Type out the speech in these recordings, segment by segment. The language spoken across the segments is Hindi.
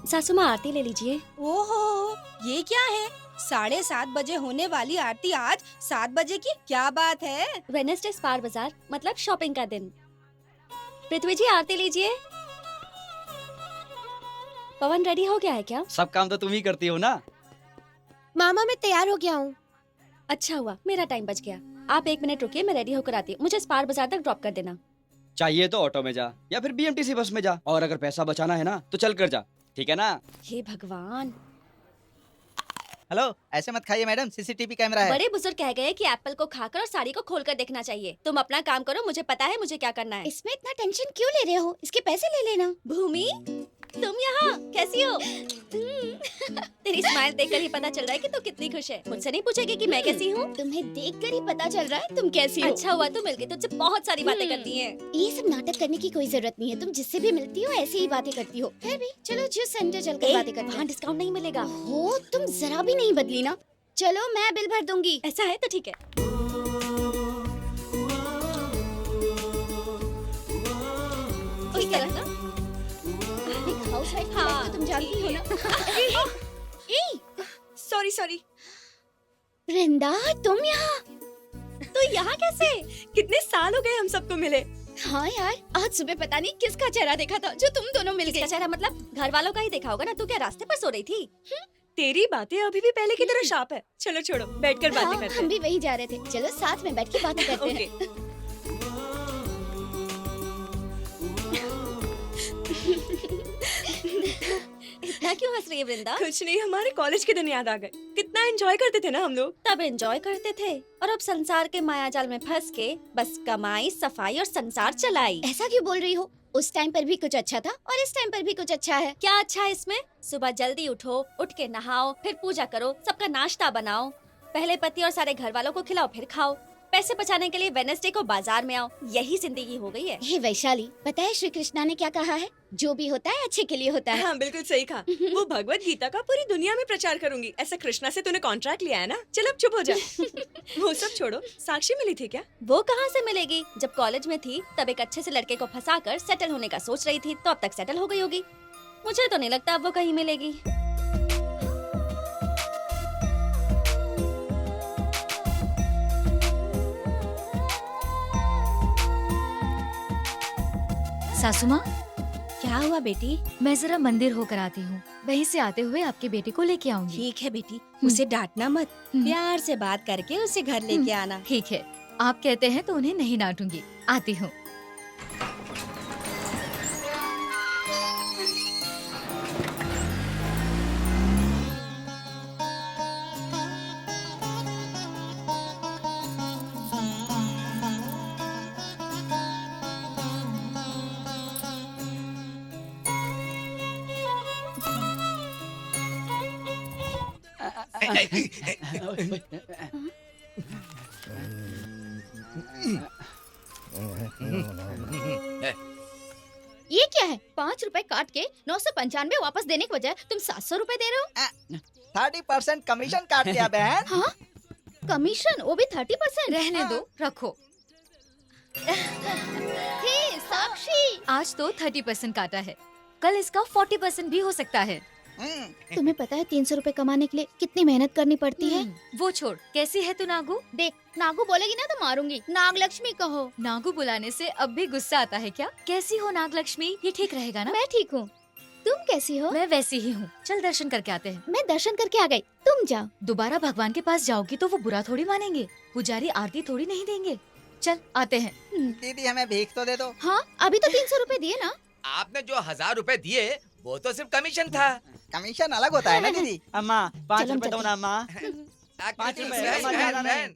सासू माँ आरती ले लीजिए। ओहो, ये क्या है? 7:30 बजे होने वाली आरती आज 7 बजे की? क्या बात है? वेडनेसडे स्पार बाजार मतलब शॉपिंग का दिन। पृथ्वी जी आरती लीजिए। पवन रेडी हो गया है क्या? सब काम तो तुम ही करती हो ना। मामा मैं तैयार हो गया हूँ। अच्छा हुआ मेरा टाइम बच गया। आप 1 मिनट रुकिए, मैं रेडी होकर आती हूँ। मुझे स्पार बाजार तक ड्रॉप कर देना। चाहिए तो ऑटो में जा या फिर बीएमटीसी बस में जा, और अगर पैसा बचाना है ना तो चल कर जा, ठीक है ना। हे भगवान, हेलो, ऐसे मत खाइए मैडम, सीसीटीवी कैमरा है। बड़े बुजुर्ग कह गए कि एप्पल को खाकर और साड़ी को खोलकर देखना चाहिए। तुम अपना काम करो, मुझे पता है मुझे क्या करना है। इसमें इतना टेंशन क्यों ले रहे हो? इसके पैसे ले लेना। भूमि, तुम यहाँ कैसी हो? तेरी स्माइल देखकर ही पता चल रहा है कि तू कितनी खुश है। मुझसे नहीं पूछेगी कि मैं कैसी हूँ? तुम्हें देखकर ही पता चल रहा है तुम कैसी हो। अच्छा हुआ तू मिल गई, तुझसे बहुत सारी बातें करती है। ये सब नाटक करने की कोई जरूरत नहीं है। तुम जिससे भी मिलती हो ऐसे ही बातें करती हो। फिर भी चलो जो सेंटर चलकर बातें करते वहाँ हैं। डिस्काउंट नहीं मिलेगा। हो तुम जरा भी नहीं बदली ना। चलो मैं बिल भर दूंगी। ऐसा है तो ठीक है। ठीक है ना? एक हाउसवाइफ हाँ, तो तुम जानती हो ना। सॉरी। वृंदा तुम यहाँ? तो यहाँ कैसे? कितने साल हो गए हम सबको मिले। हाँ यार, आज सुबह पता नहीं किसका चेहरा देखा था जो तुम दोनों मिल किसका गए। चेहरा मतलब? घर वालों का ही देखा होगा ना। तू क्या रास्ते पर सो रही थी? तेरी बातें अभी भी पहले की तरह शार्प है। चलो छोड़ो, बैठकर बातें हाँ, करते हम हैं। भी वही जा रहे थे। चलो साथ में बैठ के बातें करते हैं। ओके। इतना क्यों हंस रही है वृंदा? कुछ नहीं, हमारे कॉलेज के दिन याद आ गए। कितना एंजॉय करते थे ना हम लोग। तब एंजॉय करते थे और अब संसार के मायाजाल में फंस के बस कमाई, सफाई और संसार चलाई। ऐसा क्यों बोल रही हो? उस टाइम पर भी कुछ अच्छा था और इस टाइम पर भी कुछ अच्छा है। क्या अच्छा है इसमें? सुबह जल्दी उठो, उठ के नहाओ, फिर पूजा करो, सबका नाश्ता बनाओ, पहले पति और सारे घर वालों को खिलाओ, फिर खाओ, पैसे बचाने के लिए वेडनेसडे को बाजार में आओ। यही जिंदगी हो गई है। हे वैशाली, पता है श्री कृष्णा ने क्या कहा है? जो भी होता है अच्छे के लिए होता है। हाँ बिल्कुल सही कहा। वो भगवत गीता का पूरी दुनिया में प्रचार करूंगी। ऐसा कृष्णा से तूने कॉन्ट्रैक्ट लिया है ना। चल अब चुप हो जा। वो सब छोड़ो, साक्षी मिली थी क्या? वो कहाँ से मिलेगी? जब कॉलेज में थी तब एक अच्छे से लड़के को फंसाकर सेटल होने का सोच रही थी, तो अब तक सेटल हो गई होगी। मुझे तो नहीं लगता अब वो कहीं मिलेगी। सासू माँ, क्या हुआ बेटी? मैं जरा मंदिर होकर आती हूँ। वहीं से आते हुए आपके बेटे को लेके आऊंगी। ठीक है बेटी, उसे डांटना मत। प्यार से बात करके उसे घर लेके आना। ठीक है, आप कहते हैं तो उन्हें नहीं डांटूंगी। आती हूँ। ये क्या है? 5 रुपए काट के 995 वापस देने के बजाय तुम 700 रुपए दे रहे हो। 30% कमीशन काट दिया बहन। हाँ? कमीशन, वो भी 30%? रहने दो, रखो। हे साक्षी, आज तो 30% काटा है, कल इसका 40% भी हो सकता है। तुम्हें पता है 300 रुपए कमाने के लिए कितनी मेहनत करनी पड़ती है? वो छोड़, कैसी है तू नागू? देख, नागू बोलेगी ना तो मारूंगी। नागलक्ष्मी कहो। नागू बुलाने से अब भी गुस्सा आता है क्या? कैसी हो नागलक्ष्मी? ये ठीक रहेगा ना? मैं ठीक हूँ, तुम कैसी हो? मैं वैसी ही हूँ। चल दर्शन करके आते हैं। मैं दर्शन करके आ गई, तुम जाओ। दोबारा भगवान के पास जाओगी तो वो बुरा थोड़ी मानेंगे। पुजारी आरती थोड़ी नहीं देंगे। चल आते हैं। दीदी हमें भीख तो दे दो। हाँ, अभी तो 300 रुपए दिए ना। आपने जो 1000 रुपए दिए वो तो सिर्फ कमीशन था। कमीशन अलग होता है ना दीदी। अम्मा 5 चलो हम रुपए दो चलते ना अम्मा। आकृति, रुपए, बहन, अम्मा, ज्यादा बहन, नहीं। बहन।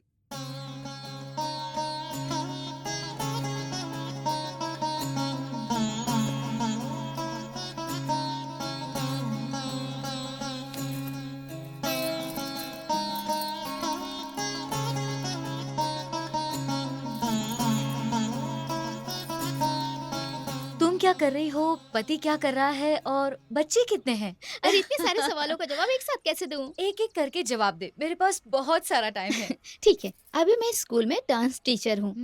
तुम क्या कर रही हो? पति क्या कर रहा है? और बच्चे कितने हैं? अरे इतने सारे सवालों का जवाब एक साथ कैसे दूं? एक एक करके जवाब दे, मेरे पास बहुत सारा टाइम है। ठीक है, अभी मैं स्कूल में डांस टीचर हूँ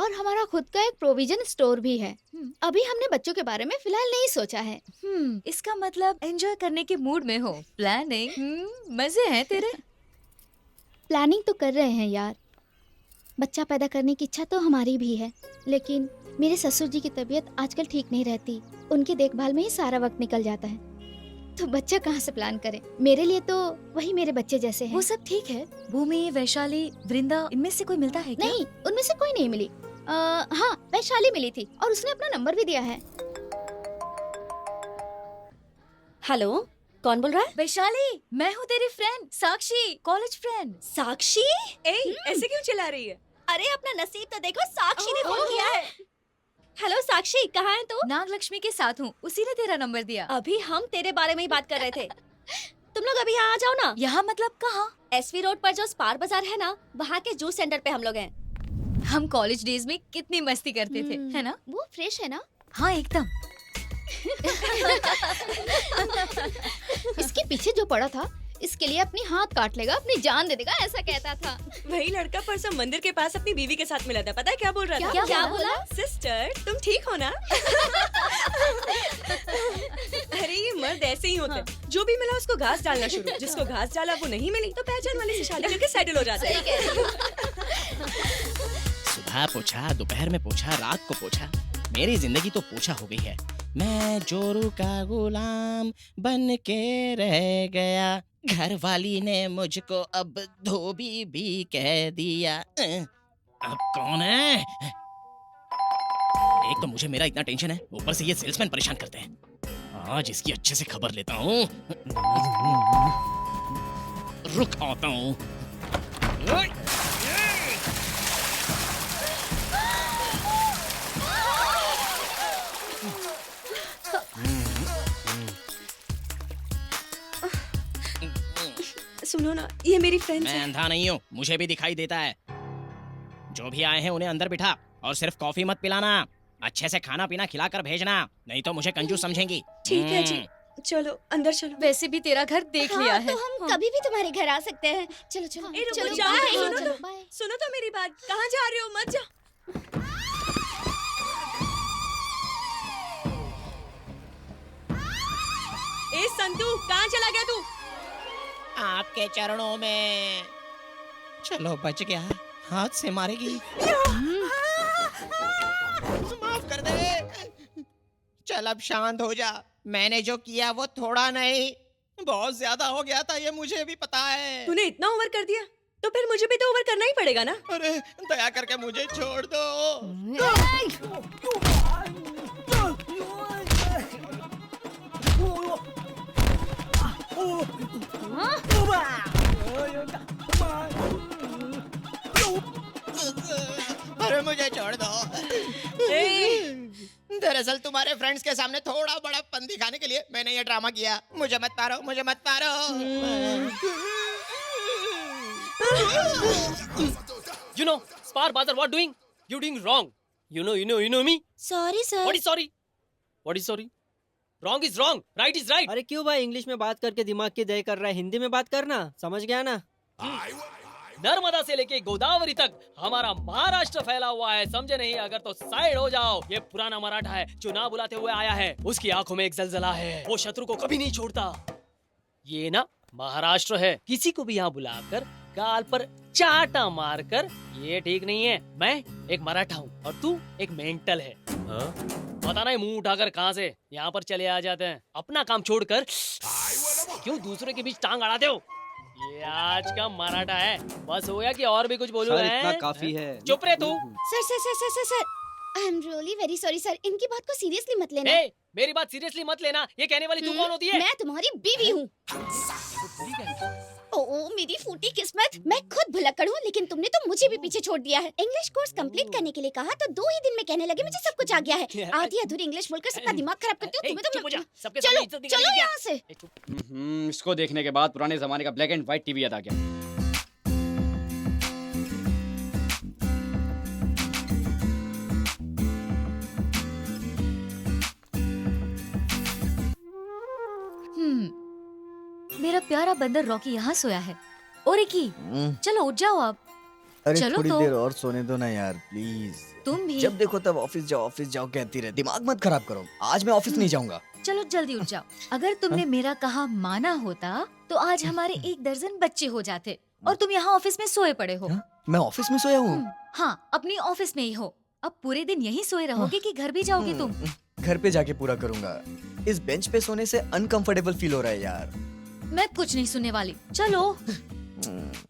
और हमारा खुद का एक प्रोविजन स्टोर भी है। अभी हमने बच्चों के बारे में फिलहाल नहीं सोचा है। इसका मतलब एंजॉय करने के मूड में हो। प्लानिंग, मजे हैं तेरे। प्लानिंग तो कर रहे हैं यार। बच्चा पैदा करने की इच्छा तो हमारी भी है, लेकिन मेरे ससुर जी की तबीयत आजकल ठीक नहीं रहती। उनकी देखभाल में ही सारा वक्त निकल जाता है, तो बच्चा कहाँ से प्लान करें। मेरे लिए तो वही मेरे बच्चे जैसे हैं। वो सब ठीक है। भूमि, वैशाली, वृंदा, इनमें से कोई मिलता है क्या? नहीं, उनमें से कोई नहीं मिली। हाँ, वैशाली मिली थी और उसने अपना नंबर भी दिया है। हेलो, कौन बोल रहा है? वैशाली, मैं हूँ तेरी फ्रेंड साक्षी, कॉलेज फ्रेंड। साक्षी? ऐसे क्यों चिल्ला रही है? अरे अपना नसीब तो देखो, साक्षी ने फोन किया है। हेलो साक्षी, कहाँ है तू? नागलक्ष्मी के साथ हूँ, उसी ने तेरा नंबर दिया। अभी हम तेरे बारे में ही बात कर रहे थे। तुम लोग अभी यहाँ आ जाओ ना। यहाँ मतलब कहाँ? एसवी रोड पर जो स्पार बाजार है ना, वहाँ के जूस सेंटर पे हम लोग हैं। हम कॉलेज डेज में कितनी मस्ती करते थे, है ना? वो फ्रेश है ना? हाँ एकदम। इसके पीछे जो पड़ा था, इसके लिए अपनी हाथ काट लेगा, अपनी जान दे देगा, ऐसा कहता था। वही लड़का परसों मंदिर के पास अपनी बीवी के साथ मिला था। पता है क्या बोल रहा था? क्या बोला? सिस्टर, तुम ठीक हो ना? अरे ये मर्द ऐसे ही होते हैं। जो भी मिला उसको घास डालना शुरू। जिसको घास डाला वो नहीं मिली तो पहचान वाले से शादी करके सेटल हो जाते हैं। सुबह पूछा, दोपहर में पूछा, रात को पूछा, मेरी जिंदगी तो पूछा हो गई है। मैं जोरू का गुलाम बन के रह गया, घर वाली ने मुझको अब धोबी भी कह दिया। अब कौन है? एक तो मुझे मेरा इतना टेंशन है, ऊपर से ये सेल्समैन परेशान करते हैं। आज इसकी अच्छे से खबर लेता हूँ। रुक आता हूँ। सुनो ना, ये मेरी फ्रेंड मैं है। अंधा नहीं हूँ, मुझे भी दिखाई देता है। जो भी आए हैं उन्हें अंदर बिठा और सिर्फ कॉफी मत पिलाना, अच्छे से खाना पीना खिलाकर भेजना, नहीं तो मुझे कंजूस समझेंगी। ठीक है जी, चलो अंदर चलो। वैसे भी तेरा घर देख लिया है। तो हम कभी भी तुम्हारे घर आ सकते हैं। चलो चलो ए, रुको, चलो, जाओ, बाय, सुनो चलो, तो। बाय। सुनो तो मेरी बात, कहाँ जा रहे हो? मत जाओ। ए संतू, कहाँ चला गया तू? आपके चरणों में। चलो बच गया, हाथ से मारेगी। माफ कर दे। चल अब शांत हो जा। मैंने जो किया वो थोड़ा नहीं, बहुत ज्यादा हो गया था, ये मुझे भी पता है। तूने इतना ओवर कर दिया तो फिर मुझे भी तो ओवर करना ही पड़ेगा ना। अरे दया करके मुझे छोड़ दो। अरे मुझे छोड़ दो। दरअसल तुम्हारे फ्रेंड्स के सामने थोड़ा बड़ापन दिखाने के लिए मैंने ये ड्रामा किया। मुझे मत मारो, मुझे मत मारो। You know, Spar Bazar, what doing? You doing wrong. You know me? Sorry sir. What is sorry? What is sorry? Wrong is wrong, right is right. अरे क्यों भाई इंग्लिश में बात करके दिमाग की दही कर रहा है? हिंदी में बात करना, समझ गया ना? नर्मदा से लेके गोदावरी तक हमारा महाराष्ट्र फैला हुआ है, समझे नहीं? अगर तो साइड हो जाओ। ये पुराना मराठा है जो ना बुलाते हुए आया है, उसकी आंखों में एक जलजला है, वो शत्रु को कभी नहीं छोड़ता। ये ना महाराष्ट्र है, किसी को भी यहाँ बुलाकर गाल पर चाटा मारकर, ये ठीक नहीं है। मैं एक मराठा हूँ और तू एक मेंटल है। पता नहीं मुंह उठाकर कहाँ से यहाँ पर चले आ जाते हैं। अपना काम छोड़कर क्यों दूसरे के बीच टांग अड़ाते हो? ये आज का मराठा है, बस हो गया कि और भी कुछ बोलूं? सर इतना काफी है। चुप रहे तू। Sir sir sir sir sir I am really very sorry sir. इनकी बात को सीरियसली मत लेना। ए, मेरी बात सीरियसली मत लेना। ये कहने वाली तू कौन होती है? मैं तुम्हारी बीवी हूँ। ओ मेरी फूटी किस्मत, मैं खुद भुलक्कड़ हूँ, लेकिन तुमने तो मुझे भी पीछे छोड़ दिया है। इंग्लिश कोर्स कंप्लीट करने के लिए कहा तो 2 ही दिन में कहने लगे मुझे सब कुछ आ गया है। आधी अधूरी इंग्लिश बोलकर सबका दिमाग खराब करते हो तुम्हें। चुप हो जा, सबके चलो सामने इज्जत निकाली चलो क्या? यहाँ से। इसको देखने के बाद पुराने जमाने का ब्लैक एंड व्हाइट टीवी याद आ गया। मेरा प्यारा बंदर रॉकी यहाँ सोया है। और एक ही, चलो उठ जाओ आप। अरे चलो थोड़ी तो। देर और सोने दो ना यार प्लीज। तुम भी जब देखो तब ऑफिस जाओ कहती रहे। दिमाग मत खराब करो, आज मैं ऑफिस नहीं जाऊंगा। चलो जल्दी उठ जाओ। अगर तुमने मेरा कहा माना होता तो आज हमारे 1 दर्जन बच्चे हो जाते और तुम यहाँ ऑफिस में सोए पड़े हो। हाँ? मैं ऑफिस में सोया हूँ? हाँ, अपनी ऑफिस में ही हो। अब पूरे दिन यहीं सोए रहोगे कि घर भी जाओगे तुम? घर पे जाके पूरा करूंगा। इस बेंच पे सोने से अनकंफर्टेबल फील हो रहा है यार। मैं कुछ नहीं सुनने वाली। चलो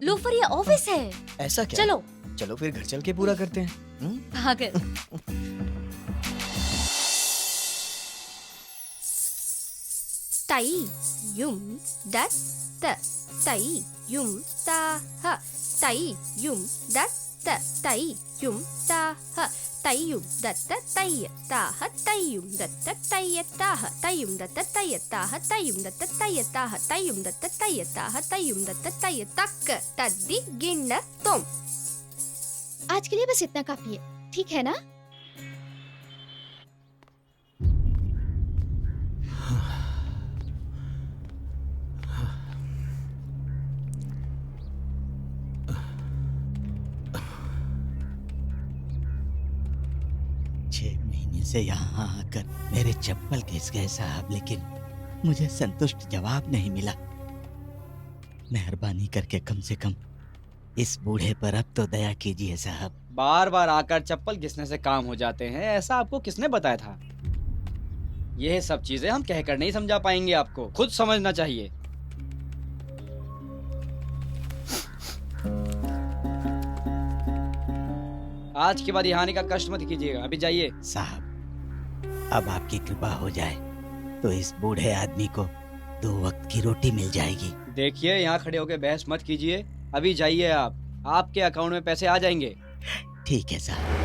लोफर, ये ऑफिस है। ऐसा क्या? चलो चलो फिर घर चल के पूरा करते हैं। पागल। ताई युम दत त ताई युम ता ह ताई युम दत त ताई युम ता ह ताई युम दत ताई ता ह ताई युम दत ताई ता ह ताई युम दत ताई ता ह ताई युम दत ताई ता ह ताई युम दत ताई ता ह ताई युम दत ताई तक तद्दि गिन्न तुम। आज के लिए बस इतना काफी है, ठीक है ना? से यहाँ आकर मेरे चप्पल घिस गए साहब, लेकिन मुझे संतुष्ट जवाब नहीं मिला। मेहरबानी करके कम से कम इस बूढ़े पर अब तो दया कीजिए साहब। बार बार आकर चप्पल घिसने से काम हो जाते हैं, ऐसा आपको किसने बताया था? यह सब चीजें हम कहकर नहीं समझा पाएंगे, आपको खुद समझना चाहिए। आज के बाद यहाँ आने का कष्ट मत कीजिएगा, अभी जाइए। साहब अब आपकी कृपा हो जाए तो इस बूढ़े आदमी को 2 वक्त की रोटी मिल जाएगी। देखिए यहाँ खड़े होकर बहस मत कीजिए, अभी जाइए आप, आपके अकाउंट में पैसे आ जाएंगे। ठीक है साहब।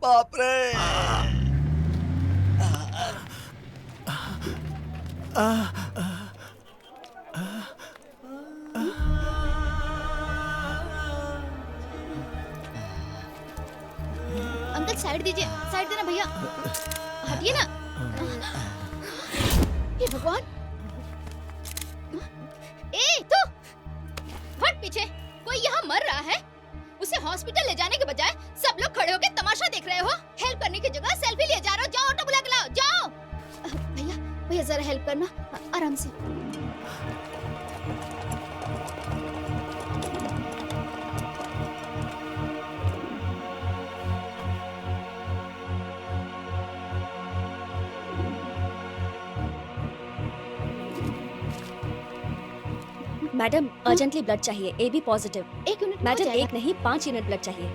बाप रे। अंकल साइड दीजिए, साइड देना भैया, हटिए ना। हे भगवान, ए तू हट पीछे। कोई यहाँ मर रहा है, उसे हॉस्पिटल ले जाने के बजाय सब लोग खड़े होकर तमाशा देख रहे हो। हेल्प करने की जगह सेल्फी लिए जा रहे हो। जाओ ऑटो बुला के लाओ, जाओ। भैया भैया जरा हेल्प करना, आराम से। मैडम अर्जेंटली ब्लड चाहिए, AB पॉजिटिव। 1 यूनिट में हो मैडम जाएगा। 1 नहीं 5 यूनिट ब्लड चाहिए।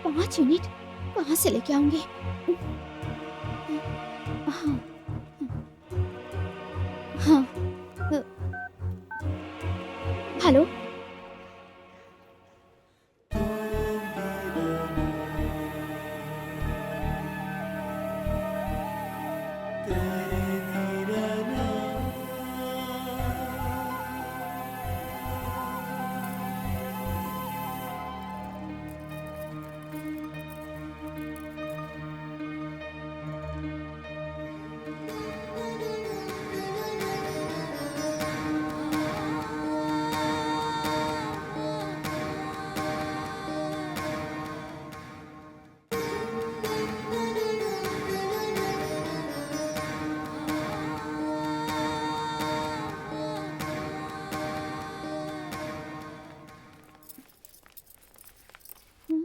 5 यूनिट कहाँ से लेके आऊंगी? हाँ, हाँ, हेलो,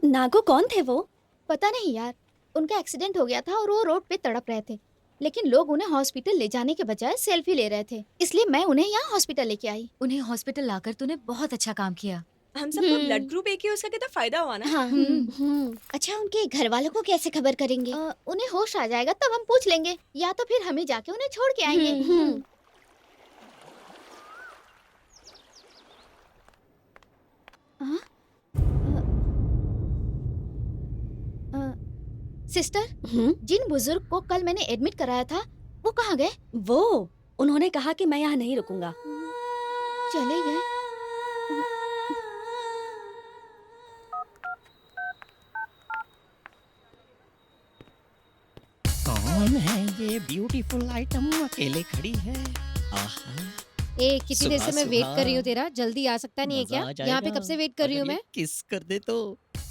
नागो कौन थे वो? पता नहीं यार, उनका एक्सीडेंट हो गया था और वो रोड पे तड़प रहे थे, लेकिन लोग उन्हें हॉस्पिटल ले जाने के बजाय सेल्फी ले रहे थे, इसलिए मैं उन्हें यहाँ हॉस्पिटल लेके आई। उन्हें हॉस्पिटल लाकर तूने बहुत अच्छा काम किया। हम सबका ब्लड ग्रुप एक ही, उसका कितना फायदा हुआ ना। हाँ, अच्छा उनके घर वालों को कैसे खबर करेंगे? उन्हें होश आ जाएगा तब हम पूछ लेंगे, या तो फिर हम ही जाके उन्हें छोड़ के आएंगे। हाँ? सिस्टर, जिन बुजुर्ग को कल मैंने एडमिट कराया था वो कहाँ गए? वो उन्होंने कहा कि मैं यहाँ नहीं रुकूंगा। चले गए। कौन है ये ब्यूटीफुल आइटम अकेले खड़ी है? आहा, ए कितनी देर से मैं वेट सुबह कर रही हूँ तेरा, जल्दी आ सकता नहीं है मजा क्या? आ यहाँ पे जाएगा। कब से वेट कर रही हूँ अगर मैं। ये किस कर दे तो।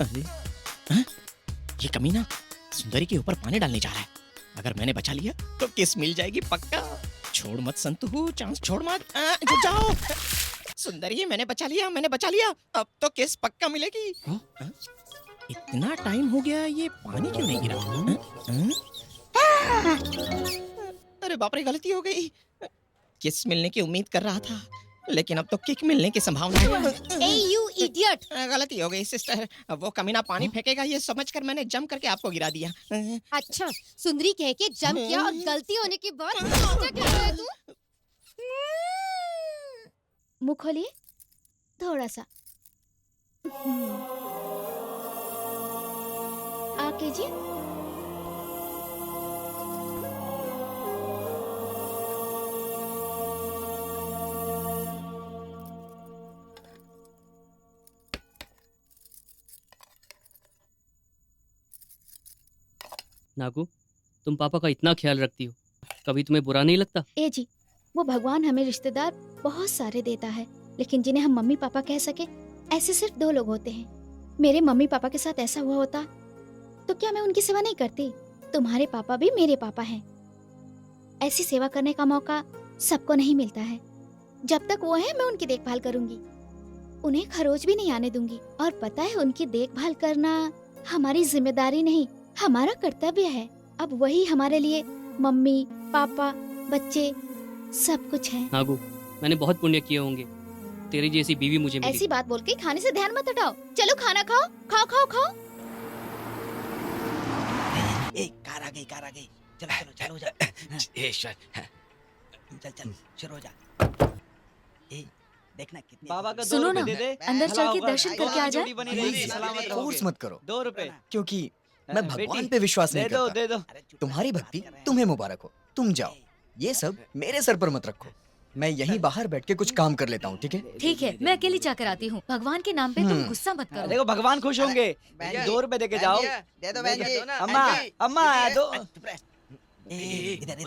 अरे हाँ? ये कमीना सुंदरी के ऊपर पानी डालने जा रहा है। अगर मैंने बचा लिया तो किस मिल जाएगी पक्का। छोड़ मत संतू, चांस छोड़ मत। जुट जाओ। सुंदरी मैंने बचा लिया। अब तो किस पक्का मिलेगी। हाँ? इतना टाइम हो गया, ये पानी क्यों नहीं गिरा? अरे बाप रे, गलती हो गई। किस मिलने की उम्मीद कर रहा था, लेकिन अब तो किक मिलने की संभावना है। ए यू इडियट। गलती हो गई सिस्टर, वो कमीना पानी फेंकेगा ये समझकर मैंने जम करके आपको गिरा दिया। अच्छा, सुंदरी कह के जम किया और गलती होने के बाद क्या कह रहा है तू? मुंह खोलिए थोड़ा सा। आके जी। नागू, तुम पापा का इतना ख्याल रखती हो, कभी तुम्हें बुरा नहीं लगता? ए जी, वो भगवान हमें रिश्तेदार बहुत सारे देता है, लेकिन जिन्हें हम मम्मी पापा कह सके ऐसे सिर्फ 2 लोग होते हैं। मेरे मम्मी पापा के साथ ऐसा हुआ होता तो क्या मैं उनकी सेवा नहीं करती? तुम्हारे पापा भी मेरे पापा हैं। ऐसी सेवा करने का मौका सबको नहीं मिलता है। जब तक वो है मैं उनकी देखभाल करूंगी, उन्हें खरोच भी नहीं आने दूंगी। और पता है, उनकी देखभाल करना हमारी जिम्मेदारी नहीं, हमारा कर्तव्य है। अब वही हमारे लिए मम्मी पापा बच्चे सब कुछ है। नागू, मैंने बहुत पुण्य किए होंगे, तेरी जैसी बीवी मुझे मिली। ऐसी बात बोल के खाने से ध्यान मत हटाओ। चलो खाना खाओ, खाओ खाओ खाओ। कार आ गई। चलो हो जा। चल शुरू हो जा। देखना कितने। बाबा का सुनो 2 ना, रुपए दे दे। अंदर चल के भला दर्शन होगा, करके आ जाए। जोड़ी बनी रहेगी, सलामत रहोगे। फोर्स मत करो, 2 रुपए क्योंकि मैं बेटी, भगवान पे विश्वास नहीं दे दो करता। दे दो। तुम्हारी भक्ति तुम्हें मुबारक हो, तुम जाओ। ये सब मेरे सर पर मत रखो, मैं यहीं बाहर बैठ के कुछ काम कर लेता हूँ, ठीक है? ठीक है, मैं अकेली जाकर आती हूँ। भगवान के नाम पे तुम गुस्सा मत करो। देखो भगवान खुश होंगे। 2 रुपए दे के जाओ। दे दो बहन जी। अम्मा अम्मा दो। इधर।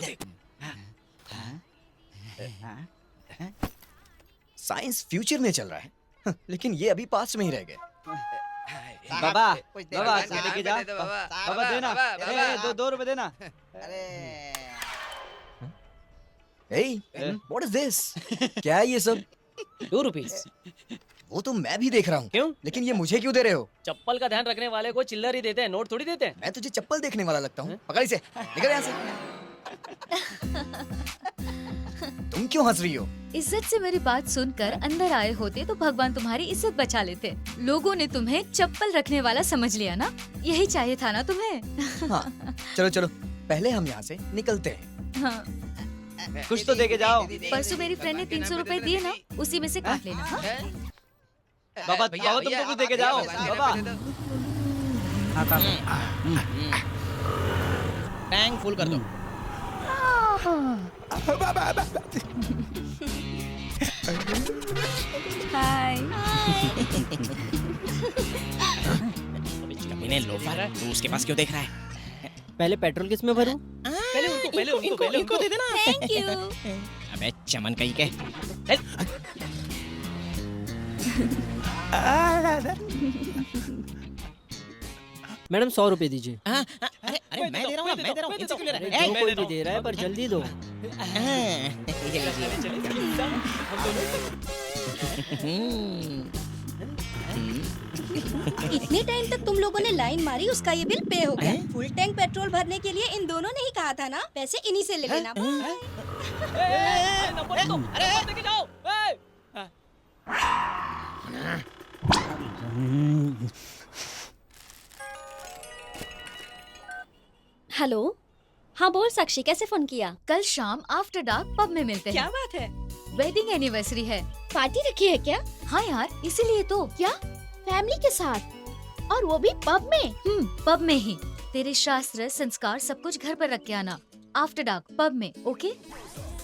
साइंस फ्यूचर में चल रहा है, लेकिन ये अभी पास्ट में ही रह गए। बाबा दे के जा। बाबा देना। ए, 2 रुपए देना। Hey, what is this? क्या है ये सब? 2 रुपीस। वो तो मैं भी देख रहा हूँ। क्यों? लेकिन ये मुझे क्यों दे रहे हो? चप्पल का ध्यान रखने वाले को चिल्लर ही देते हैं, नोट थोड़ी देते हैं। मैं तुझे चप्पल देखने वाला लगता हूँ? पकड़ इसे, निकल यहाँ से। तुम क्यों हंस रही हो? इज्जत से मेरी बात सुनकर अंदर आए होते तो भगवान तुम्हारी इज्जत बचा लेते। लोगों ने तुम्हें चप्पल रखने वाला समझ लिया ना, यही चाहिए था ना तुम्हें। हाँ, चलो पहले हम यहाँ से निकलते हैं। हाँ। कुछ तो दे के जाओ। परसों मेरी फ्रेंड ने 300 रुपए दिए ना, उसी में से काट लेना। हाँ? बाबा तुमको कुछ दे के जाओ। बाबा टैंक फुल कर दो। हाय। कमीने लोफर, तू उसके पास क्यों देख रहा है? पहले पेट्रोल किस में भरूं? पहले उनको दे देना। Thank you. अबे चमन कहीं के। मैडम 100 रुपए दीजिए। अरे मैं दे रहा हूँ, मैं दे रहा हूँ। इनसे क्यों ले रहा है? जो कोई भी दे रहा है, पर जल्दी दो। इतने टाइम तक तुम लोगों ने लाइन मारी, उसका ये बिल पे हो गया। फुल टैंक पेट्रोल भरने के लिए इन दोनों ने ही कहा था ना, पैसे इन्हीं से ले लेना। नंबर दो, नंबर दे के जाओ। हेलो, हाँ बोल साक्षी, कैसे फोन किया? कल शाम आफ्टर डार्क पब में मिलते क्या हैं। बात है? वेडिंग एनिवर्सरी है। पार्टी रखी है क्या? हाँ यार, इसीलिए तो। क्या फैमिली के साथ, और वो भी पब में? पब में ही। तेरे शास्त्र संस्कार सब कुछ घर पर रख के आना। आफ्टर डार्क पब में, ओके?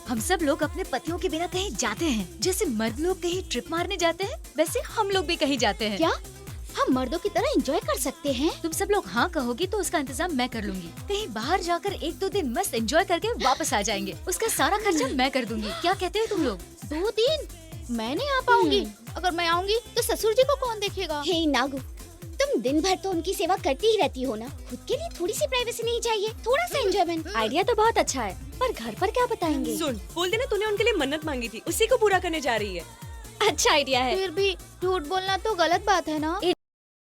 हम सब लोग अपने पतियों के बिना कहीं जाते हैं, जैसे मर्द लोग कहीं ट्रिप मारने जाते हैं, वैसे हम लोग भी कहीं जाते हैं। क्या हम मर्दों की तरह एंजॉय कर सकते हैं। तुम सब लोग हाँ कहोगी तो उसका इंतजाम मैं कर लूंगी। कहीं बाहर जाकर 1-2 दिन मस्त एंजॉय करके वापस आ जाएंगे। उसका सारा खर्चा मैं कर दूंगी। क्या कहते हो तुम लोग? 2 दिन मैं नहीं आ पाऊंगी। अगर मैं आऊंगी तो ससुर जी को कौन देखेगा? हे नागू, तुम दिन भर तो उनकी सेवा करती ही रहती हो ना, खुद के लिए थोड़ी सी प्राइवेसी नहीं चाहिए? थोड़ा सा एंजॉयमेंट। आइडिया तो बहुत अच्छा है, पर घर पर क्या बताएंगे? सुन, बोल देना तूने उनके लिए मन्नत मांगी थी, उसी को पूरा करने जा रही है। अच्छा आइडिया है। फिर भी झूठ बोलना तो गलत बात है ना।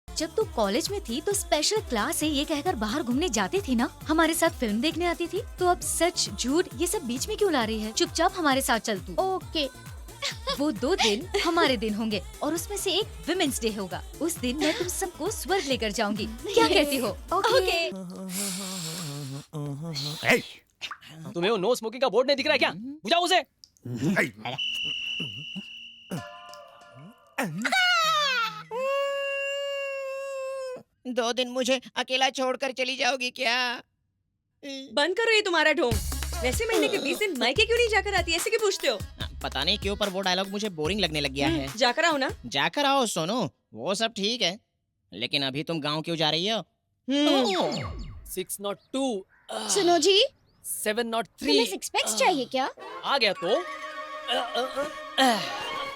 जब तू कॉलेज में थी तो स्पेशल क्लास है ये कहकर बाहर घूमने जाती थी ना, हमारे साथ फिल्म देखने आती थी। तो अब सच झूठ ये सब बीच में क्यों ला रही है? चुपचाप हमारे साथ चल तू। ओके। वो 2 दिन हमारे दिन होंगे और उसमें से एक विमेंस डे होगा। उस दिन मैं तुम सबको स्वर्ग लेकर जाऊंगी। क्या कहती हो? ओके। तुम्हें वो नो स्मोकिंग का बोर्ड नहीं दिख रहा है क्या? बुझाओ उसे। 2 दिन मुझे अकेला छोड़कर चली जाओगी क्या? बंद करो ये तुम्हारा ढोंग। वैसे महीने के 20 दिन मायके क्यों नहीं जाकर आती, ऐसे क्यों पूछते हो? पता नहीं क्यों पर वो डायलॉग मुझे बोरिंग लगने लग गया है। जाकर आओ ना। जाकर आओ सोनू, वो सब ठीक है, लेकिन अभी तुम गांव क्यों जा रही हो? 602 सुनो जी, 703 तुम्हें सिक्स पैक्स चाहिए क्या? आ गया तो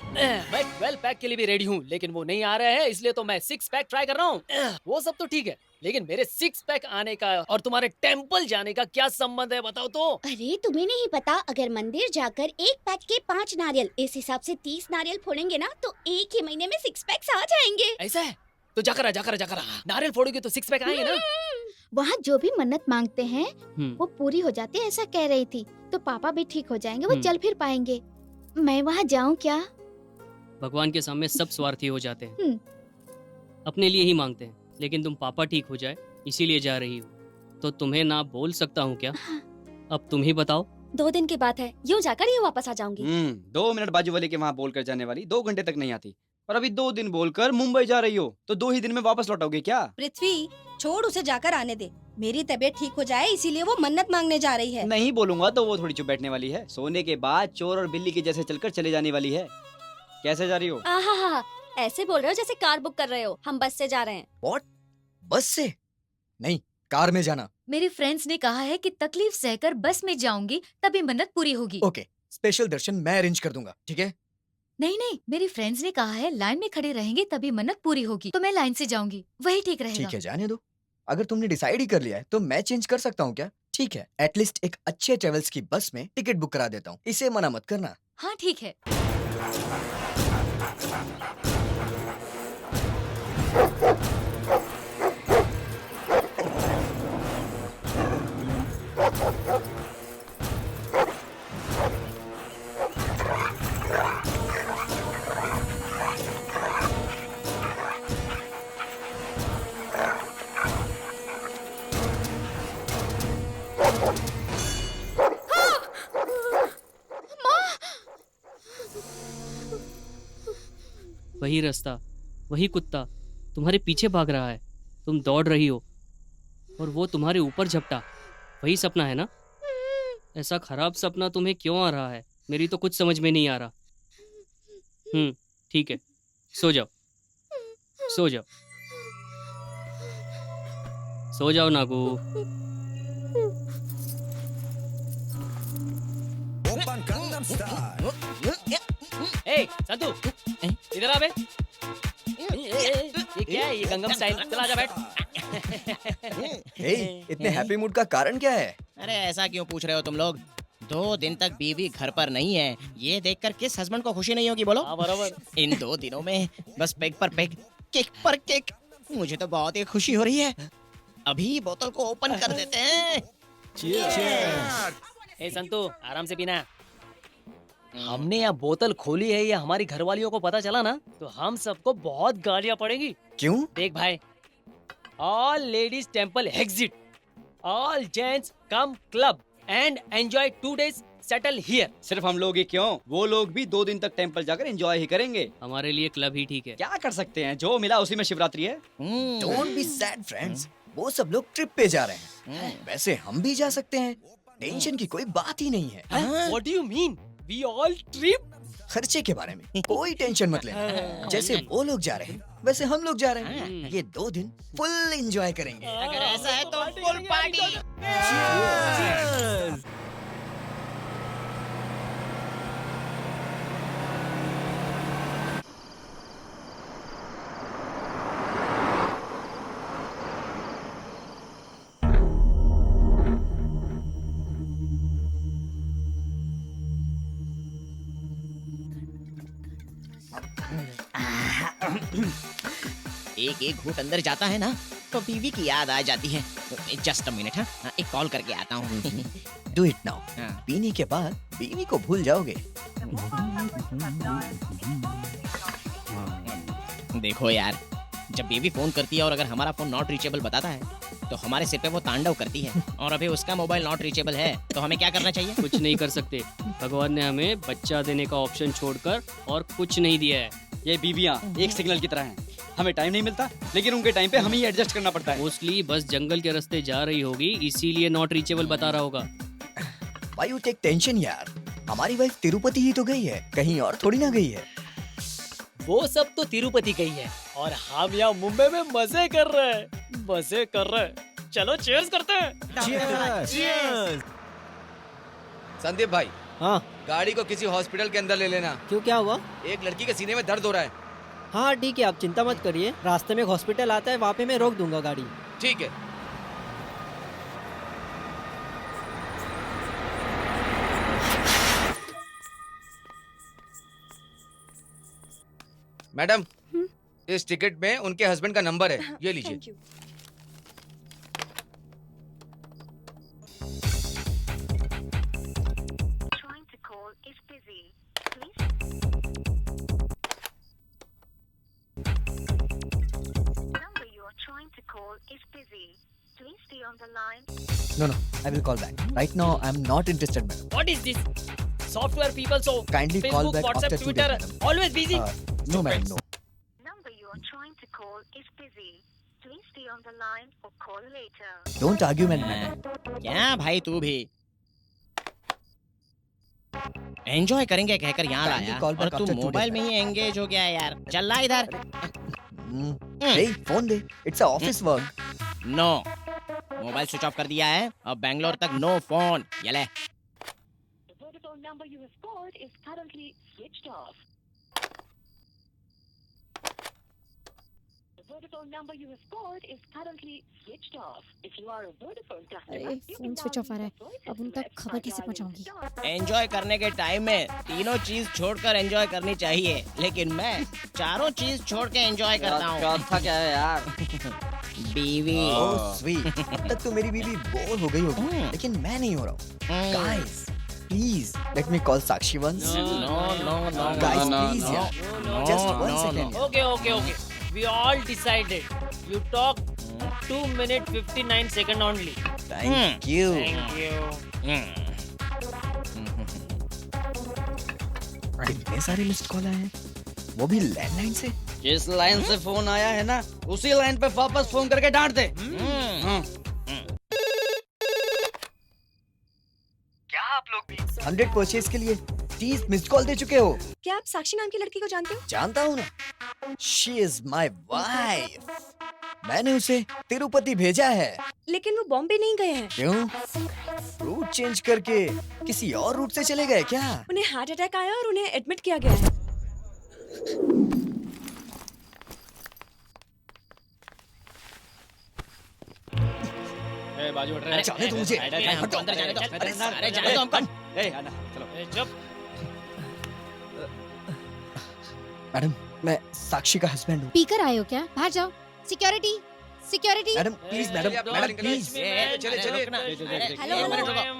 मैं 12 पैक के लिए भी रेडी हूँ, लेकिन वो नहीं आ रहे हैं, इसलिए तो मैं 6 पैक ट्राई कर रहा हूँ। वो सब तो ठीक है, लेकिन मेरे 6 पैक आने का और तुम्हारे टेम्पल जाने का क्या संबंध है, बताओ तो। अरे तुम्हें नहीं पता, अगर मंदिर जाकर 1 पैक के 5 नारियल, इस हिसाब से 30 नारियल फोड़ेंगे ना, तो एक ही महीने में 6 पैक्स आ जाएंगे। ऐसा है तो जाकर नारियल फोड़ोगे तो 6 पैक आएंगे ना। वहाँ जो भी मन्नत मांगते हैं वो पूरी हो जाती है, ऐसा कह रही थी। तो पापा भी ठीक हो जाएंगे, वो चल फिर पाएंगे। मैं वहाँ जाऊँ क्या? भगवान के सामने सब स्वार्थी हो जाते हैं, अपने लिए ही मांगते हैं, लेकिन तुम पापा ठीक हो जाए इसीलिए जा रही हो, तो तुम्हें ना बोल सकता हूँ क्या? अब तुम ही बताओ। 2 दिन की बात है, यूँ जाकर यूँ वापस आ जाऊंगी। 2 मिनट बाजू वाले के वहाँ बोलकर जाने वाली 2 घंटे तक नहीं आती, और अभी 2 दिन बोलकर मुंबई जा रही हो, तो 2 ही दिन में वापस लौटोगे क्या? पृथ्वी छोड़, उसे जाकर आने दे। मेरी तबीयत ठीक हो जाए इसीलिए वो मन्नत मांगने जा रही है। नहीं बोलूंगा तो वो थोड़ी चुप बैठने वाली है, सोने के बाद चोर और बिल्ली के जैसे चलकर चले जाने वाली है। कैसे जा रही हो? आहा, ऐसे बोल रहे हो जैसे कार बुक कर रहे हो। हम बस से जा रहे हैं। What? बस से? नहीं, कार में जाना। मेरे फ्रेंड्स ने कहा है कि तकलीफ सहकर बस में जाऊंगी तभी मन्नत पूरी होगी। ओके, स्पेशल दर्शन मैं अरेंज कर दूंगा, ठीक है? नहीं, मेरी फ्रेंड्स ने कहा है लाइन में खड़े रहेंगे तभी मन्नत पूरी होगी, तो मैं लाइन से जाऊंगी, वही ठीक रहेगा। ठीक है, जाने दो। अगर तुमने डिसाइड ही कर लिया है तो मैं चेंज कर सकता हूँ क्या? ठीक है, एटलीस्ट एक अच्छे ट्रेवल्स की बस में टिकट बुक करा देता हूँ, इसे मना मत करना। हाँ ठीक है। वही रास्ता, वही कुत्ता तुम्हारे पीछे भाग रहा है, तुम दौड़ रही हो और वो तुम्हारे ऊपर झपटा। वही सपना है ना? ऐसा खराब सपना तुम्हें क्यों आ रहा है? मेरी तो कुछ समझ में नहीं आ रहा। ठीक है, सो जाओ, सो जाओ, सो जाओ नागू। ए संतू, इधर आ बे। ये क्या है? ये गंगम स्टाइल। चला जा बैठ। हे, इतने हैप्पी मूड का कारण क्या है? अरे ऐसा क्यों पूछ रहे हो तुम लोग? 2 दिन तक बीवी घर पर नहीं है, ये देखकर किस हस्बैंड को खुशी नहीं होगी बोलो? बराबर। इन 2 दिनों में बस पेग पर पेग, किक पर किक। मुझे तो बहुत ही खुशी हो रही है। अभी बोतल को ओपन कर देते हैं। ए संतू, आराम से पीना। हमने यहाँ बोतल खोली है, ये हमारी घरवालियों को पता चला ना तो हम सबको बहुत गालियाँ पड़ेंगी। क्यों? देख भाई, all ladies temple exit, all gents come club and enjoy 2 days settle here. सिर्फ हम लोग ही क्यों, वो लोग भी 2 दिन तक टेम्पल जाकर एंजॉय ही करेंगे। हमारे लिए क्लब ही ठीक है। क्या कर सकते हैं, जो मिला उसी में शिवरात्रि है। Don't be sad friends, वो सब लोग ट्रिप पे जा रहे हैं, वैसे हम भी जा सकते हैं, टेंशन की कोई बात ही नहीं है। What do you mean? We all trip? खर्चे के बारे में कोई टेंशन मत लेना। जैसे वो लोग जा रहे हैं वैसे हम लोग जा रहे हैं। ये 2 दिन फुल एंजॉय करेंगे। अगर ऐसा है तो फुल पार्टी। एक एक घूंट अंदर जाता है ना तो बीवी की याद आ जाती है। जस्ट अ मिनट, हाँ एक कॉल करके आता हूँ। Do it now. पीने के बाद बीवी को भूल जाओगे। देखो यार, जब बेबी फोन करती है और अगर हमारा फोन नॉट रीचेबल बताता है तो हमारे सिर पे वो तांडव करती है, और अभी उसका मोबाइल नॉट रीचेबल है तो हमें क्या करना चाहिए? कुछ नहीं कर सकते। भगवान ने हमें बच्चा देने का ऑप्शन छोड़कर और कुछ नहीं दिया है। ये बीवियाँ एक सिग्नल की तरह हैं। हमें टाइम नहीं मिलता, लेकिन उनके टाइम पे हमें ही एडजस्ट करना पड़ता है। मोस्टली बस जंगल के रास्ते जा रही होगी, इसीलिए नॉट रीचेबल बता रहा होगा। Why you take tension यार? हमारी वाइफ तिरुपति ही तो गई है, कहीं और थोड़ी ना गई है। वो सब तो तिरुपति गई है और हम यहाँ मुंबई में मजे कर रहे हैं, मजे कर रहे हैं। चलो चीयर्स करते हैं। Cheers! संदीप भाई, हाँ गाड़ी को किसी हॉस्पिटल के अंदर ले लेना। क्यों, क्या हुआ? एक लड़की के सीने में दर्द हो रहा है। हाँ ठीक है, आप चिंता मत करिए, रास्ते में एक हॉस्पिटल आता है, वहाँ पे मैं रोक दूंगा गाड़ी। ठीक है। मैडम, इस टिकट में उनके हस्बैंड का नंबर है, ये लीजिए। No, I will call back. Right now, I'm not interested, madam. What is this? Software people, so Kindly call Facebook, back WhatsApp, after 2 Twitter, days, madam. always busy. No, madam, no. Don't argue, madam. क्या भाई तू भी एंजॉय करेंगे कहकर यहाँ लाया call back और तू after 2 मोबाइल days, में ही एंगेज हो गया है यार। चल ला इधर। Hey, phone दे. It's a office work. No, mobile switch off कर दिया है, अब बैंगलोर तक नो फोन। ये ले। अरे फोन स्विच ऑफ आ रहा है, अब उन तक खबर कैसे पहुंचाऊंगी? एंजॉय करने के टाइम में तीनों चीज छोड़कर एंजॉय करनी चाहिए, लेकिन मैं चारों चीज छोड़ के एंजॉय करता हूँ। चौथा क्या है यार? बीवी। Oh, sweet. अब तक तो मेरी बीवी बोर हो गई होगी, लेकिन मैं नहीं हो रहा हूँ। Guys, please let me call Sakshi once. No. Guys, no, please, no. yeah. No, Just one no, second. Okay. We all decided. You talk 2 minutes 59 seconds only. Thank you. Thank you. कितने सारे मिस्ड कॉल आए हैं, वो भी लैंडलाइन से। जिस लाइन से फोन आया है ना, उसी लाइन पे वापस फोन करके डांट दे। क्या आप लोग भी 100 परचेज के लिए 30 मिस्ड कॉल दे चुके हो? क्या आप साक्षी नाम की लड़की को जानते हो? जानता हूँ ना, शी इज माई वाइफ। मैंने उसे तिरुपति भेजा है। लेकिन वो बॉम्बे नहीं गए हैं। क्यों? रूट चेंज करके किसी और रूट से चले गए क्या? उन्हें हार्ट अटैक आया और उन्हें एडमिट किया गया है। बाजू हट रहे अरे, जाने दो मुझे। हमको अंदर जाने दो। अरे जाने दो हमको। आना, चलो। चुप। मैडम, मैं साक्षी का हस्बैंड हूँ। पीकर आए हो क्या? बाहर जाओ। Security, madam please, madam please. चले। हेलो,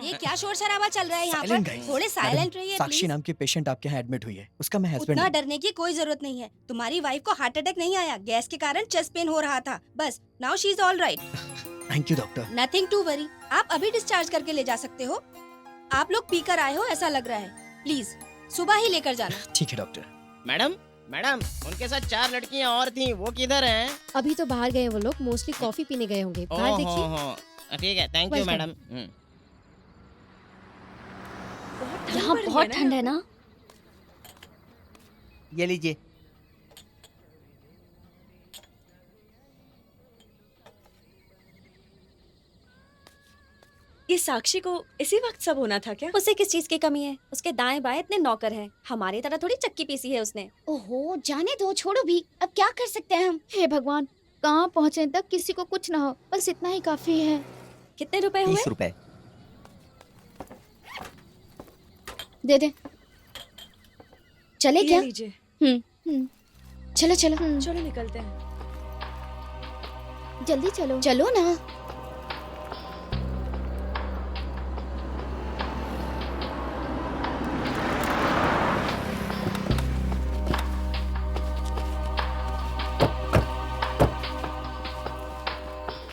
ये क्या शोर शराबा चल रहा है यहाँ Silent पर? guys. थोड़े साइलेंट रहिए साक्षी प्लीज। नाम की पेशेंट आपके यहाँ एडमिट हुई है, उसका मैं हस्बैंड उतना हूँ। डरने की कोई जरूरत नहीं है। तुम्हारी वाइफ को हार्ट अटैक नहीं आया, गैस के कारण चेस्ट पेन हो रहा था। बस now she is all right. Thank you doctor. Nothing to worry. आप अभी डिस्चार्ज करके ले जा सकते हो। आप लोग पीकर आए हो ऐसा लग रहा है। प्लीज सुबह ही लेकर जाना। ठीक है डॉक्टर। मैडम, उनके साथ 4 लड़कियां और थीं, वो किधर हैं? अभी तो बाहर गए वो लोग, मोस्टली कॉफी पीने गए होंगे। बाहर देखिए। ठीक है, थैंक यू Welcome. मैडम। यहाँ बहुत ठंड है ना? ये लीजिए। ये साक्षी को इसी वक्त सब होना था क्या? उसे किस चीज की कमी है? उसके दाएं बाएं इतने नौकर हैं। हमारी तरह थोड़ी चक्की पीसी है उसने। ओहो, जाने दो, छोड़ो भी। अब क्या कर सकते हैं हम? हे भगवान, कहाँ पहुँचे तक किसी को कुछ ना हो, बस इतना ही काफी है। कितने रुपए हुए? 30 रुपए। दे दे। चले ये क्या? लीजिए। चलो चलो। चलो निकलते हैं। जल्दी चलो। चलो ना।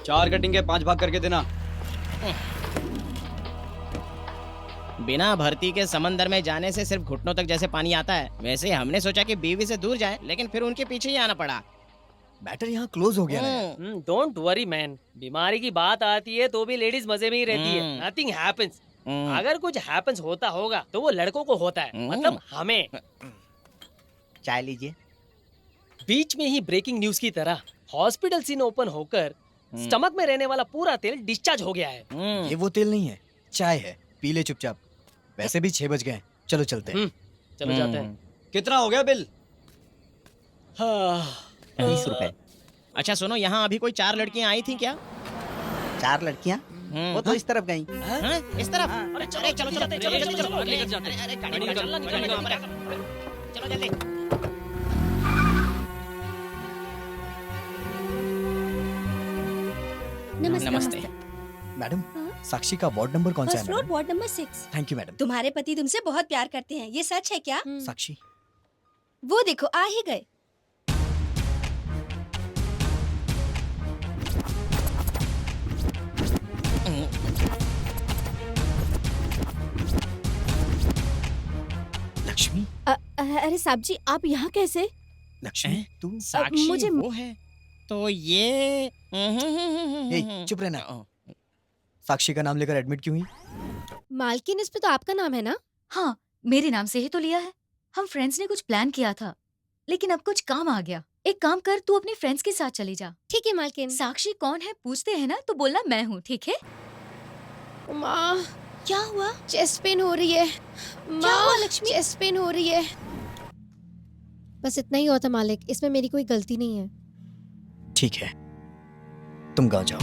चार कटिंग के 5 भाग करके देना। बिना भर्ती के समंदर में जाने से सिर्फ घुटनों तक जैसे पानी आता है, वैसे हमने सोचा कि बीवी से दूर जाएं, लेकिन फिर उनके पीछे ही आना पड़ा। मैटर यहाँ क्लोज हो गया ना यार। डोंट वरी मैन, बीमारी की बात आती है तो भी लेडीज मजे में ही रहती है। Nothing happens. अगर कुछ हैपेंस होता होगा तो वो लड़कों को होता है, मतलब हमें। चाय लीजिए। बीच में ही ब्रेकिंग न्यूज की तरह हॉस्पिटल सीन ओपन होकर स्टमक में रहने वाला पूरा तेल डिस्चार्ज हो गया है। ये वो तेल नहीं है, चाय है, पी ले चुपचाप। वैसे भी 6 बज गए, चलो चलते हैं। चलो जाते हैं। कितना हो गया बिल? 20 रुपए। अच्छा सुनो, यहाँ अभी कोई 4 लड़कियाँ आई थी क्या? 4 लड़कियाँ? वो तो इस तरफ गई। इस तरफ? अरे चलो चलो चलो चलो चलो लेकर जाते हैं। अरे गाड़ी निकाल, चलो जल्दी। नमस्ते। मैडम, साक्षी का वार्ड नंबर कौन सा है? First floor, ward number 6। Thank you madam. तुम्हारे पति तुमसे बहुत प्यार करते हैं, ये सच है क्या? साक्षी, वो देखो आ ही गए। लक्ष्मी। अरे साहब जी, आप यहाँ कैसे? लक्ष्मी तू? साक्षी मुझे- वो है तो ये ए, चुप रहना। साक्षी का नाम लेकर एडमिट क्यों हुई? मालकिन, इस पे तो आपका नाम है ना? हाँ, मेरे नाम से ही तो लिया है। हम फ्रेंड्स ने कुछ प्लान किया था, लेकिन अब कुछ काम आ गया। एक काम कर, तू अपने फ्रेंड्स के साथ चली जा। ठीक है मालकिन। साक्षी कौन है पूछते हैं ना, तो बोलना मैं हूँ, ठीक है? माँ, क्या हुआ? चेस्ट पेन हो रही है। क्या हुआ लक्ष्मी? चेस्ट पेन हो रही है। बस इतना ही होता मालिक, इसमें मेरी कोई गलती नहीं है। ठीक है, तुम गाँव जाओ।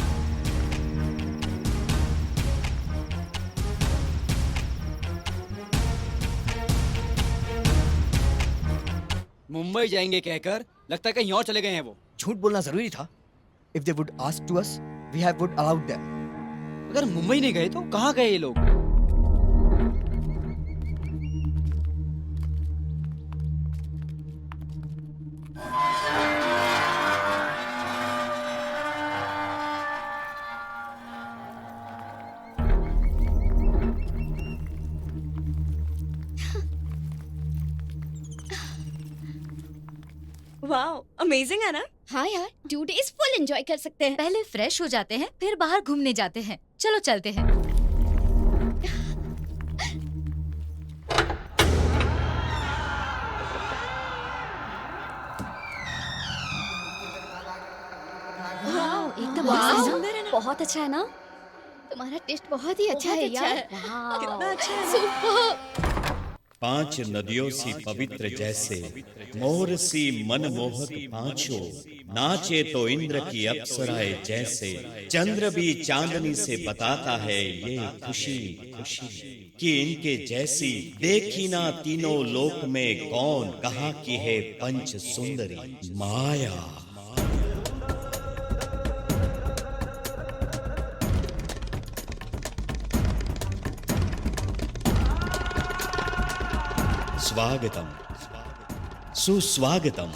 मुंबई जाएंगे कहकर लगता है कहीं और चले गए हैं वो। झूठ बोलना जरूरी था। If they would ask to us, we have would allowed them. अगर मुंबई नहीं गए तो कहाँ गए ये लोग? वाओ, अमेजिंग है ना? हाँ यार, 2 days फुल एंजॉय कर सकते हैं। पहले फ्रेश हो जाते हैं, फिर बाहर घूमने जाते हैं। चलो चलते हैं। एकदम वाह, सुंदर है ना? बहुत अच्छा है ना? तुम्हारा टेस्ट बहुत ही अच्छा है अच्छा यार। है। वाह, कितना अच्छा है। सुपर। 5 नदियों सी पवित्र जैसे, मोर सी मनमोहक पांचों, नाचे तो इंद्र की अप्सराएं जैसे, चंद्र भी चांदनी से बताता है ये खुशी खुशी कि इनके जैसी देखी ना तीनों लोक में कौन, कहाँ की है पंच सुंदरी माया। स्वागतम, सुस्वागतम।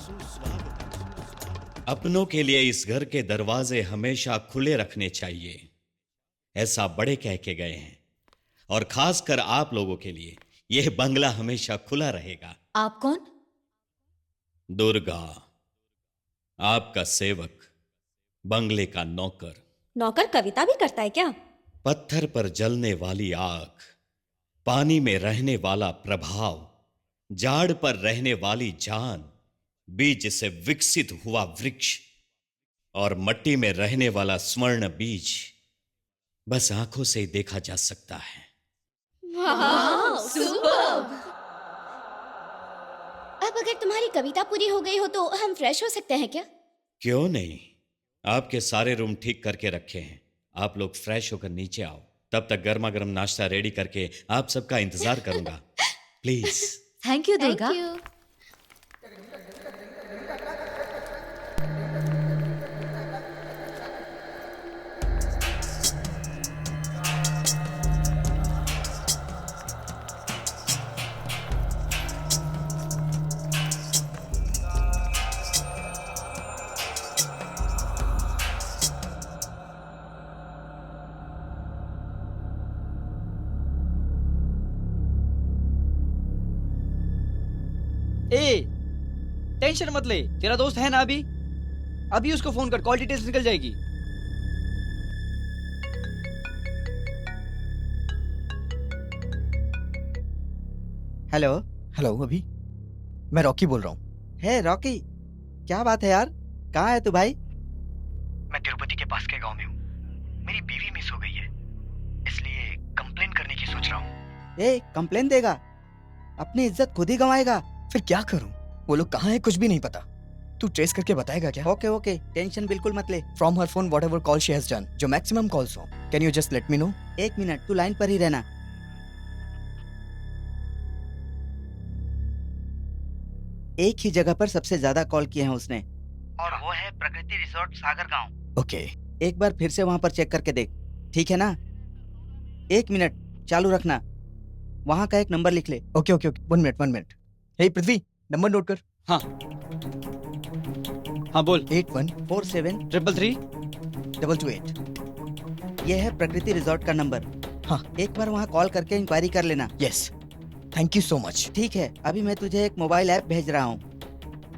अपनों के लिए इस घर के दरवाजे हमेशा खुले रखने चाहिए, ऐसा बड़े कह के गए हैं। और खासकर आप लोगों के लिए यह बंगला हमेशा खुला रहेगा। आप कौन? दुर्गा, आपका सेवक, बंगले का नौकर। नौकर कविता भी करता है क्या? पत्थर पर जलने वाली आग, पानी में रहने वाला प्रभाव, जाड़ पर रहने वाली जान, बीज से विकसित हुआ वृक्ष और मट्टी में रहने वाला स्वर्ण बीज बस आंखों से ही देखा जा सकता है। अब अगर तुम्हारी कविता पूरी हो गई हो तो हम फ्रेश हो सकते हैं क्या? क्यों नहीं, आपके सारे रूम ठीक करके रखे हैं। आप लोग फ्रेश होकर नीचे आओ, तब तक गर्मा गर्म नाश्ता रेडी करके आप सबका इंतजार करूंगा। Please. Thank you Durga. A, tension मत ले, तेरा दोस्त है ना अभी उसको फोन कर, कॉल डिटेल्स निकल जाएगी। हेलो हेलो, अभी मैं रॉकी बोल रहा हूँ। है रॉकी, क्या बात है यार, कहाँ है तू भाई? मैं तिरुपति के पास के गांव में हूँ। मेरी बीवी मिस हो गई है, इसलिए कंप्लेन करने की सोच रहा हूँ। ए, कंप्लेन देगा? अपनी इज्जत खुद ही गंवाएगा। फिर क्या करूँ? वो लोग कहाँ हैं कुछ भी नहीं पता। तू ट्रेस करके बताएगा क्या? ओके ओके, टेंशन बिल्कुल मत ले। From her phone whatever call she has done, जो मैक्सिमम कॉल्स हो, can you just let me know? 1 minute, तू लाइन पर ही रहना। एक ही जगह पर सबसे ज्यादा कॉल किए हैं उसने, और वो है प्रकृति रिसोर्ट सागर गांव। ओके, एक बार फिर से वहां पर चेक करके देख, ठीक है ना? 1 मिनट चालू रखना, वहां का एक नंबर लिख ले। Okay okay okay, 1 minute. हे पृथ्वी, नंबर नोट कर। हाँ बोल। 814733 228। ये है प्रकृति रिसोर्ट का नंबर। हाँ, एक बार वहाँ कॉल करके इंक्वायरी कर लेना। Yes, thank you so much. ठीक है, अभी मैं तुझे एक मोबाइल ऐप भेज रहा हूँ,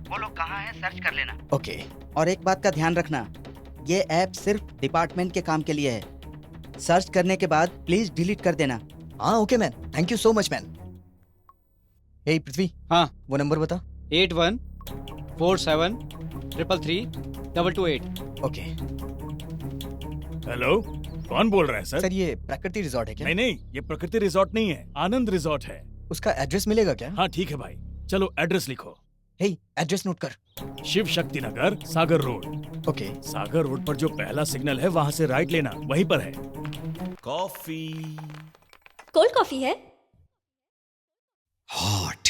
वो लोग कहाँ है सर्च कर लेना। ओके। और एक बात का ध्यान रखना, ये ऐप सिर्फ डिपार्टमेंट के काम के लिए है। सर्च करने के बाद प्लीज डिलीट कर देना। हाँ okay man, thank you so much man. हे पृथ्वी, हाँ वो नंबर बता। 814733 228। ओके। हेलो, कौन बोल रहा है सर? सर ये प्रकृति रिसोर्ट है क्या? नहीं, ये प्रकृति रिसोर्ट नहीं है, आनंद रिसोर्ट है। उसका एड्रेस मिलेगा क्या? हाँ ठीक है भाई, चलो एड्रेस लिखो। हे, एड्रेस नोट कर। शिव शक्ति नगर, सागर रोड। ओके। सागर रोड पर जो पहला सिग्नल है वहाँ से राइट लेना, वहीं पर है। कॉफी। कोल्ड कॉफी है? हॉट।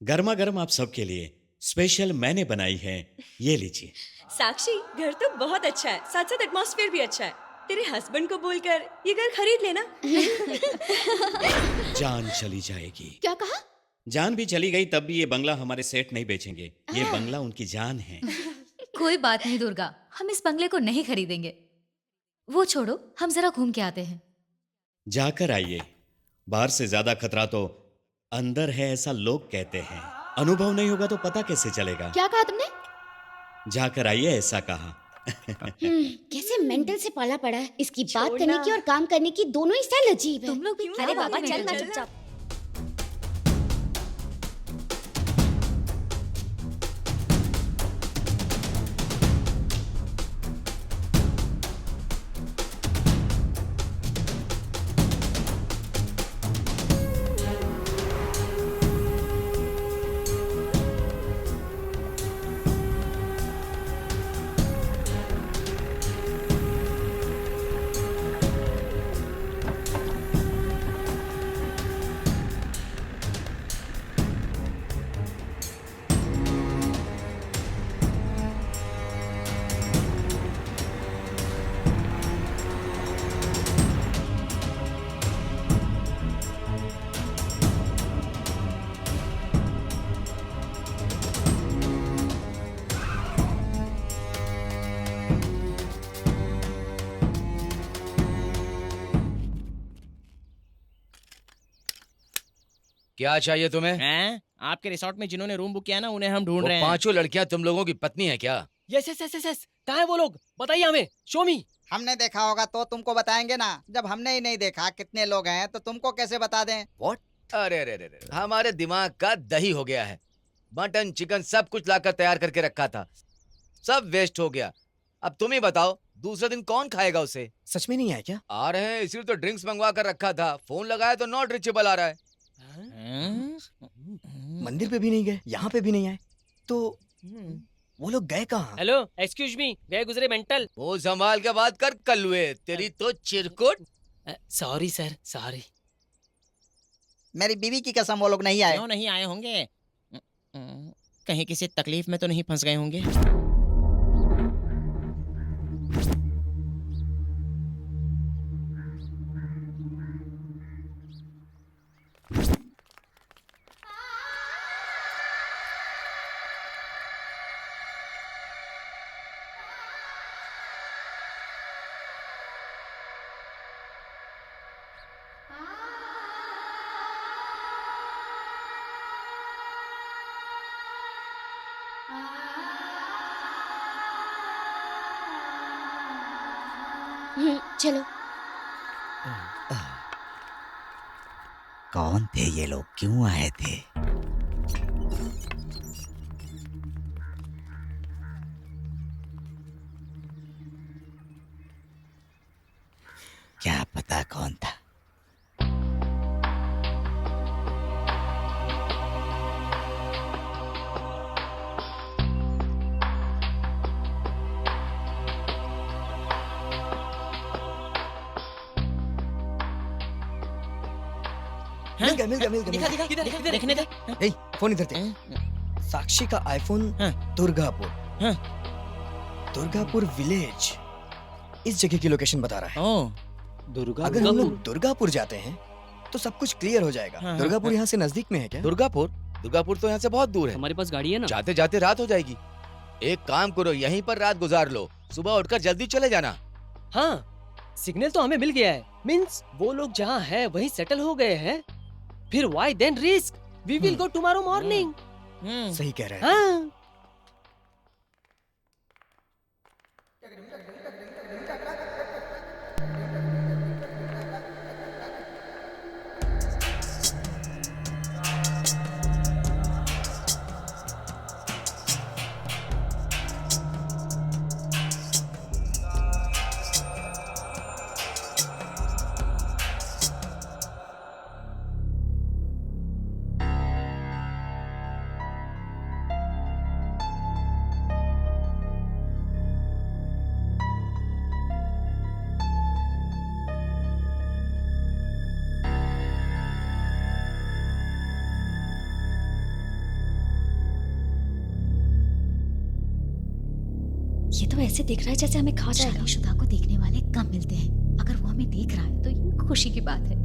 गर्मा गर्म आप सबके लिए स्पेशल मैंने बनाई है, ये लीजिए। साक्षी, घर तो बहुत अच्छा है, साथ साथ एटमॉस्फेयर भी अच्छा है। तेरे हस्बैंड को बोलकर ये घर खरीद लेना। जान चली जाएगी। क्या कहा? जान भी चली गई तब भी ये बंगला हमारे सेठ नहीं बेचेंगे, ये बंगला उनकी जान है। कोई बात नहीं दुर्गा, हम इस बंगले को नहीं खरीदेंगे। वो छोड़ो, हम जरा घूम के आते हैं। जाकर आइए, बाहर से ज्यादा खतरा तो अंदर है ऐसा लोग कहते हैं। अनुभव नहीं होगा तो पता कैसे चलेगा? क्या कहा तुमने? जाकर आइए ऐसा कहा। कैसे मेंटल से पाला पड़ा है। इसकी बात करने की और काम करने की दोनों ही स्टाइल अजीब है। तुम लोग भी अरे बाबा चल ना चुपचाप। क्या चाहिए तुम्हें? हैं? आपके रिसोर्ट में जिन्होंने रूम बुक किया ना, उन्हें हम ढूंढ वो रहे हैं। 5 लड़कियां तुम लोगों की पत्नी है क्या? यस यस यस यस, कहाँ है वो लोग? बताइए हमें, शो मी। हमने देखा होगा तो तुमको बताएंगे ना, जब हमने ही नहीं देखा कितने लोग हैं तो तुमको कैसे बता दें? What? अरे अरे अरे अरे, हमारे दिमाग का दही हो गया है। मटन चिकन सब कुछ लाकर तैयार करके रखा था, सब वेस्ट हो गया। अब तुम ही बताओ दूसरे दिन कौन खाएगा उसे? सच में नहीं आए क्या? आ रहे हैं, इसीलिए तो ड्रिंक्स मंगवा कर रखा था। फोन लगाया तो नॉट रीचेबल आ रहा है। मंदिर पे भी नहीं गए, यहाँ पे भी नहीं आए, तो वो लोग गए कहाँ? हेलो एक्सक्यूज मी, गए गुजरे मेंटल। वो संभाल के बात कर कल्लुए, तेरी तो चिरकुट। Sorry sir, sorry. मेरी बीवी की कसम वो लोग नहीं आए। क्यों नहीं आए होंगे? कहीं किसी तकलीफ में तो नहीं फंस गए होंगे? चलो। कौन थे ये लोग, क्यों आए थे? क्या पता कौन था। मिल गया। देखने दे। ए, फोन इधर दे। साक्षी का आईफोन दुर्गापुर, दुर्गापुर विलेज, इस जगह की लोकेशन बता रहा है। अगर हम लोग दुर्गापुर जाते हैं तो सब कुछ क्लियर हो जाएगा। दुर्गापुर यहाँ से नजदीक में है क्या? दुर्गापुर तो यहाँ से बहुत दूर है। हमारे पास गाड़ी है ना? जाते जाते रात हो जाएगी। एक काम करो, यहीं पर रात गुजार लो, सुबह उठकर जल्दी चले जाना। हाँ, सिग्नल तो हमें मिल गया है। मींस वो लोग जहाँ है वहीं सेटल हो गए हैं। फिर why then risk? We will go tomorrow morning. सही कह रहे हैं। हाँ। ये तो ऐसे दिख रहा है जैसे हमें खा जाएगा। शादीशुदा को देखने वाले कम मिलते हैं। अगर वो हमें देख रहा है तो ये खुशी की बात है।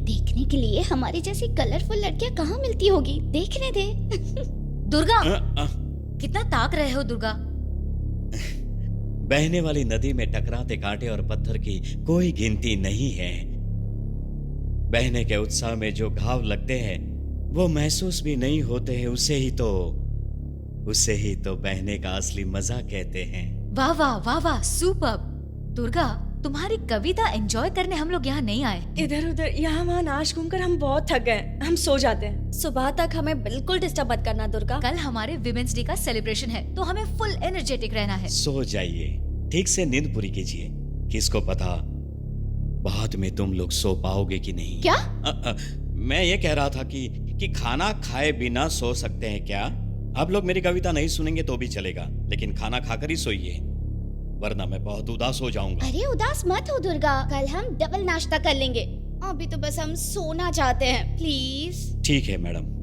देखने के लिए हमारी जैसी कलरफुल लड़कियां कहाँ मिलती होगी, देखने दे। दुर्गा, कितना ताक रहे हो दुर्गा? बहने वाली नदी में टकराते कांटे और पत्थर की कोई गिनती नहीं है। बहने के उत्साह में जो घाव लगते हैं वो महसूस भी नहीं होते हैं। उसे ही तो बहने का असली मजा कहते हैं। वाह वाह वाह वाह, सुपर्ब। दुर्गा, तुम्हारी कविता एंजॉय करने हम लोग यहाँ नहीं आए। इधर उधर यहाँ वहाँ नाच घूमकर हम बहुत थक गए, हम सो जाते हैं। सुबह तक हमें बिल्कुल डिस्टर्ब मत करना दुर्गा। कल हमारे विमेंस डे का सेलिब्रेशन है तो हमें फुल एनर्जेटिक रहना है। सो जाइए, ठीक से नींद पूरी कीजिए। किसको पता बाद में तुम लोग सो पाओगे कि नहीं। क्या? मैं ये कह रहा था कि खाना खाए बिना सो सकते हैं क्या? आप लोग मेरी कविता नहीं सुनेंगे तो भी चलेगा, लेकिन खाना खाकर ही सोइए, वरना मैं बहुत उदास हो जाऊंगा। अरे उदास मत हो दुर्गा, कल हम डबल नाश्ता कर लेंगे। अभी तो बस हम सोना चाहते हैं, प्लीज। ठीक है मैडम।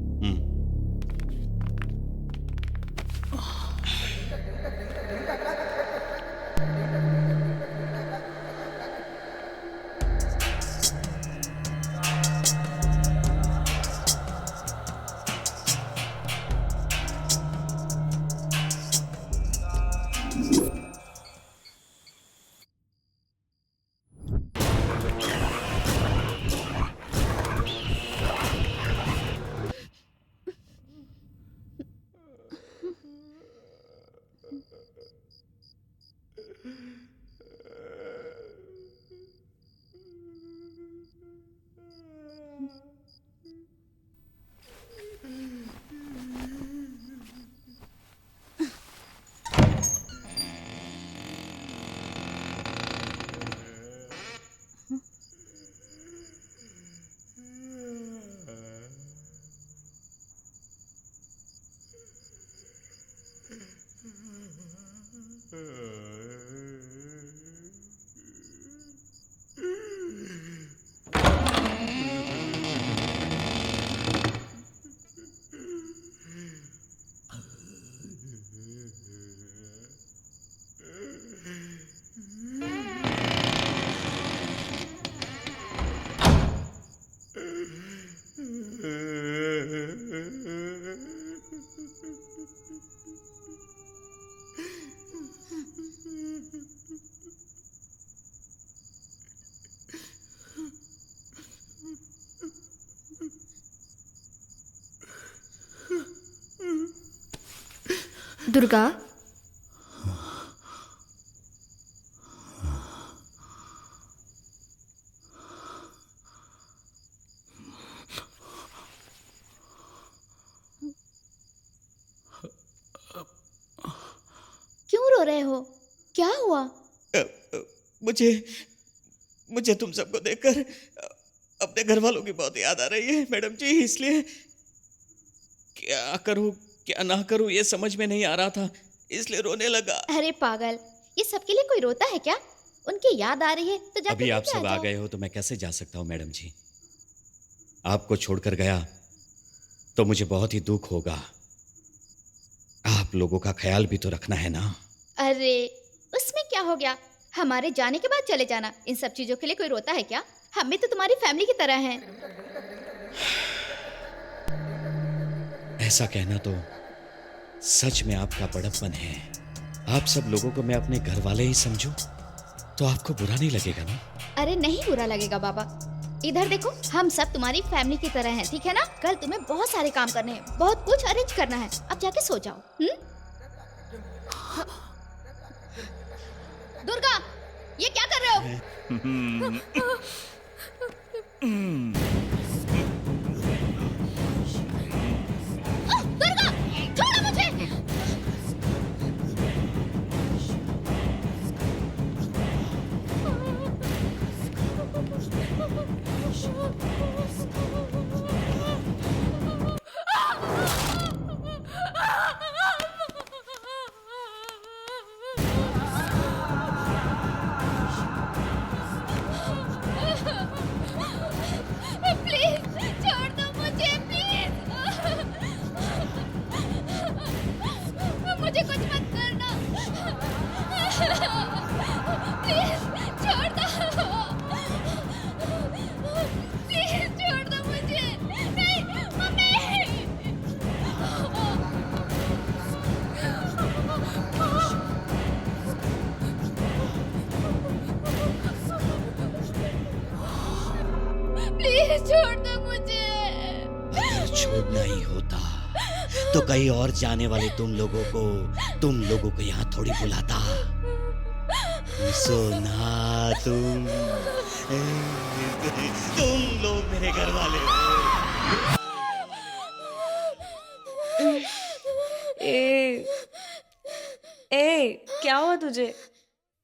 दुर्गा, क्यों रो रहे हो? क्या हुआ? मुझे मुझे तुम सबको देखकर अपने घर वालों की बहुत याद आ रही है मैडम जी, इसलिए क्या करूं क्या ना करूं ये समझ में नहीं आ रहा था, इसलिए रोने लगा। अरे पागल, ये सबके लिए कोई रोता है क्या? उनकी याद आ रही है तो जाके अभी आप लेके सब आ जाओ। गए हो तो मैं कैसे जा सकता हूँ मैडम जी? आपको छोड़कर गया तो मुझे बहुत ही दुख होगा। आप लोगों का ख्याल भी तो रखना है ना। अरे उसमें क्या हो गया, हमारे जाने के बाद चले जाना, इन सब चीजों के लिए कोई रोता है क्या? हम भी तो तुम्हारी फैमिली की तरह हैं। ऐसा कहना तो सच में आपका बड़प्पन है। आप सब लोगों को मैं अपने घर वाले ही समझूं तो आपको बुरा नहीं लगेगा ना? अरे नहीं बुरा लगेगा बाबा, इधर देखो, हम सब तुम्हारी फैमिली की तरह हैं, ठीक है ना? कल तुम्हें बहुत सारे काम करने हैं, बहुत कुछ अरेंज करना है, अब जाके सो जाओ। दुर्गा, ये क्या कर रहे हो? दुर्गा, छोड़ो मुझे। प्लीज छोड़ दो मुझे, प्लीज। मुझे कुछ मत करना, प्लीज छोड़ दो, प्लीज छोड़ दो मुझे। नहीं मम्मी। प्लीज छोड़ दो मुझे। अगर छोड़ना ही होता तो कहीं और जाने वाले तुम लोगों को यहाँ थोड़ी बुलाता। सोना तुम लोग मेरे घर वाले हो। क्या हुआ तुझे?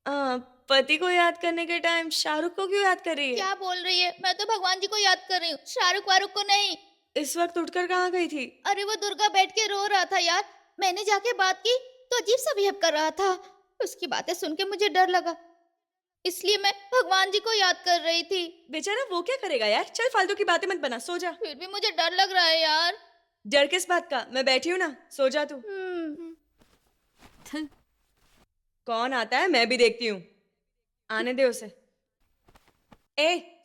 पति को याद करने के टाइम शाहरुख को क्यों याद कर रही है? क्या बोल रही है? मैं तो भगवान जी को याद कर रही हूँ, शाहरुख वारुख को नहीं। इस वक्त उठकर कहाँ गई थी? अरे वो दुर्गा बैठ के रो रहा था यार, मैंने जाके बात की तो अजीब सा बिहेव कर रहा था। उसकी बातें सुन के मुझे डर लगा, इसलिए मैं भगवान जी को याद कर रही थी। बेचारा वो क्या करेगा यार, चल फालतू की बातें मत बना, सो जा। फिर भी मुझे डर लग रहा है यार। डर किस बात का? मैं बैठी हूँ ना, सो जा तू। कौन आता है मैं भी देखती हूँ, आने दे उसे।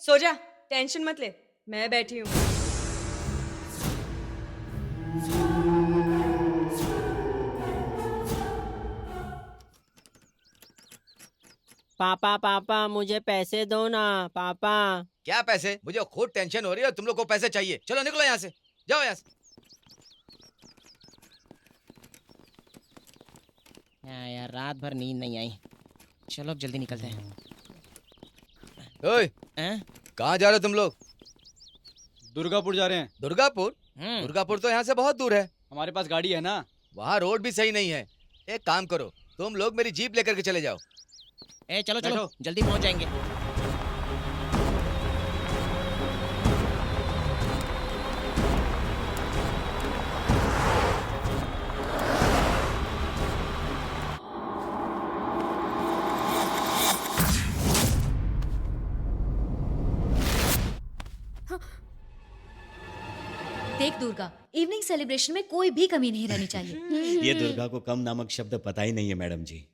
सो जा, टेंशन मत ले, मैं बैठी हूँ। पापा पापा मुझे पैसे दो ना पापा। क्या पैसे? मुझे खुद टेंशन हो रही है और तुम लोग को पैसे चाहिए। चलो निकलो यहाँ से, जाओ यहाँ से। यार रात भर नींद नहीं आई, चलो अब जल्दी निकलते हैं। ओए, कहाँ जा रहे हो तुम लोग? दुर्गापुर जा रहे हैं। दुर्गापुर? दुर्गापुर तो यहाँ से बहुत दूर है। हमारे पास गाड़ी है ना। वहाँ रोड भी सही नहीं है। एक काम करो, तुम लोग मेरी जीप लेकर के चले जाओ। चलो चलो जल्दी पहुँच जाएंगे। देख दुर्गा, इवनिंग सेलिब्रेशन में कोई भी कमी नहीं रहनी चाहिए। ये दुर्गा को कम नामक शब्द पता ही नहीं है मैडम जी।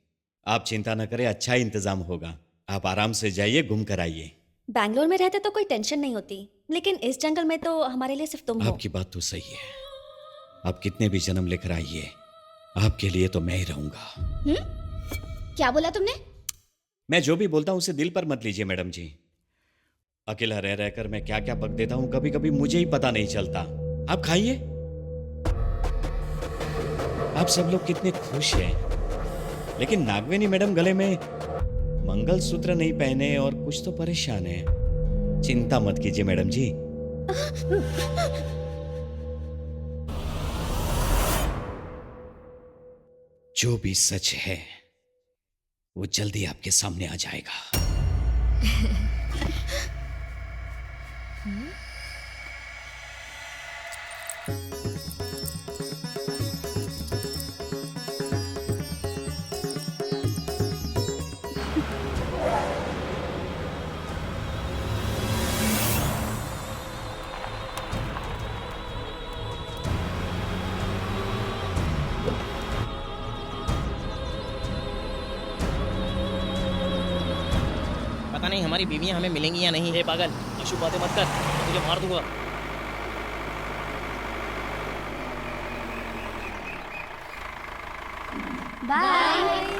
आप चिंता न करें, अच्छा इंतजाम होगा। आप आराम से जाइए, घूम कर आइए। बैंगलोर में रहते तो कोई टेंशन नहीं होती, लेकिन इस जंगल में तो हमारे लिए सिर्फ तुम हो। आपकी बात तो सही है। आप कितने भी जन्म लेकर आइए, आपके लिए तो मैं ही रहूंगा। क्या बोला तुमने? मैं जो भी बोलता हूं उसे दिल पर मत लीजिए मैडम जी। अकेला रह रहकर मैं क्या क्या पक देता हूं, कभी कभी मुझे ही पता नहीं चलता। आप खाइए। आप सब लोग कितने खुश हैं, लेकिन नागवेनी मैडम गले में मंगलसूत्र नहीं पहने और कुछ तो परेशान है। चिंता मत कीजिए मैडम जी। जो भी सच है वो जल्दी आपके सामने आ जाएगा। पता नहीं हमारी बीवियां हमें मिलेंगी या नहीं। ए पागल, अशुभ बातें मत कर, तुझे मार दूंगा। बाय।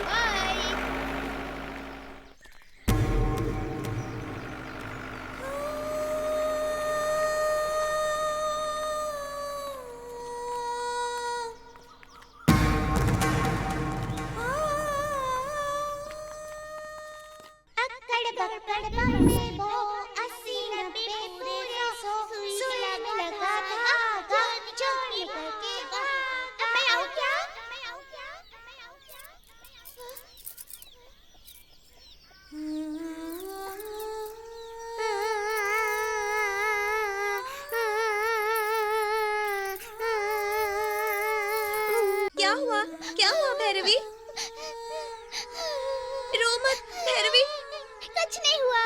क्या हुआ? क्या हुआ भैरवी? रो मत भैरवी। कुछ नहीं हुआ।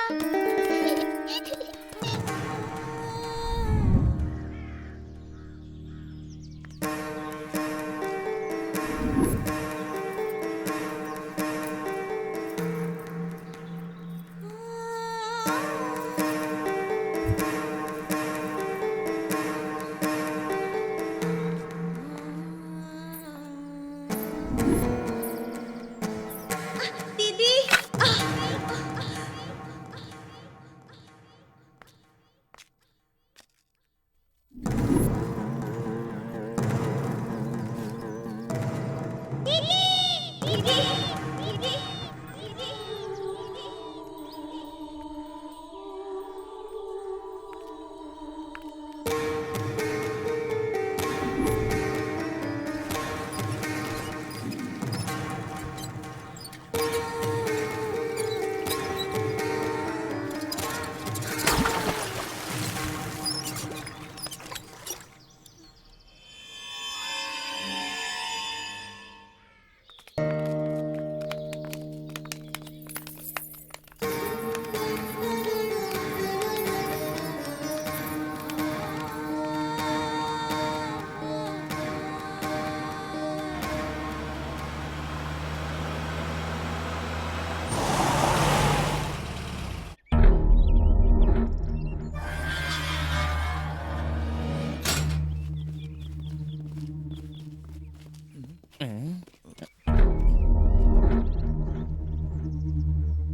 दीदी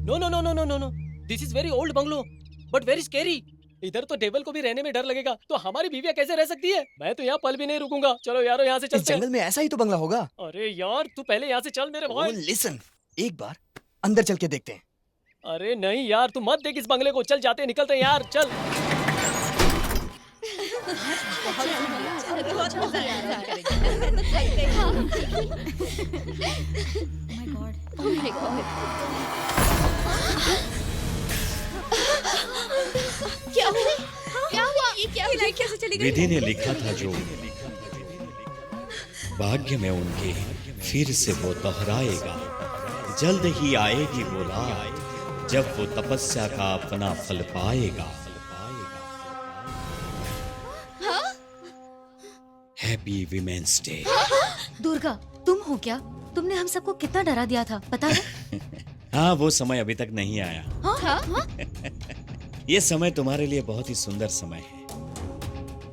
no no no no no no no, this is very old bungalow but very scary. इधर तो डेविल को भी रहने में डर लगेगा, तो हमारी बीवियां कैसे रह सकती है? मैं तो यहाँ पल भी नहीं रुकूंगा। चलो यारो यहाँ से इस चलते हैं। जंगल में ऐसा ही तो बंगला होगा। अरे यार तू पहले यहाँ से चल मेरे भाई। लिसन, एक बार अंदर चल के देखते हैं। अरे नहीं यार, तू मत देख इस बंगले को। चल जाते हैं, निकलते हैं यार, चल। क्या हुआ? क्या हुआ? ये क्या हुआ? कैसे चली गई? विधि ने लिखा था जो भाग्य में उनके फिर से वो दोहराएगा। जल्द ही आएगी वो रात जब वो तपस्या का अपना फल पाएगा। Happy women's day. दुर्गा, तुम हो क्या? तुमने हम सबको कितना डरा दिया था, पता है? हाँ, वो समय अभी तक नहीं आया। हाँ? ये समय तुम्हारे लिए बहुत ही सुंदर समय है।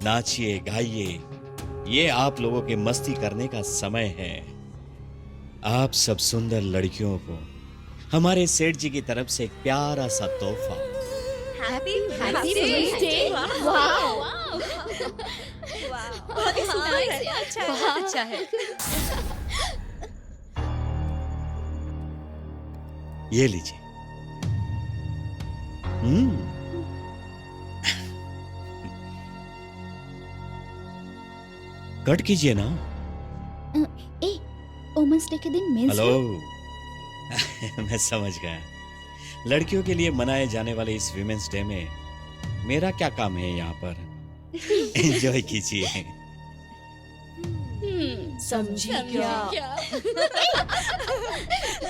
नाचिए गाइए, ये आप लोगों के मस्ती करने का समय है। आप सब सुंदर लड़कियों को हमारे सेठ जी की तरफ से एक प्यारा सा तोहफा। हैप्पी बहुत ही सुंदर है, अच्छा है। बहुत अच्छा है। ये लीजिए। कट कीजिए ना। ए वुमेन्स डे के दिन मेंस हेलो। मैं समझ गया। लड़कियों के लिए मनाए जाने वाले इस विमेंस डे में मेरा क्या काम है यहाँ पर? एंजॉय कीजिए। समझी क्या?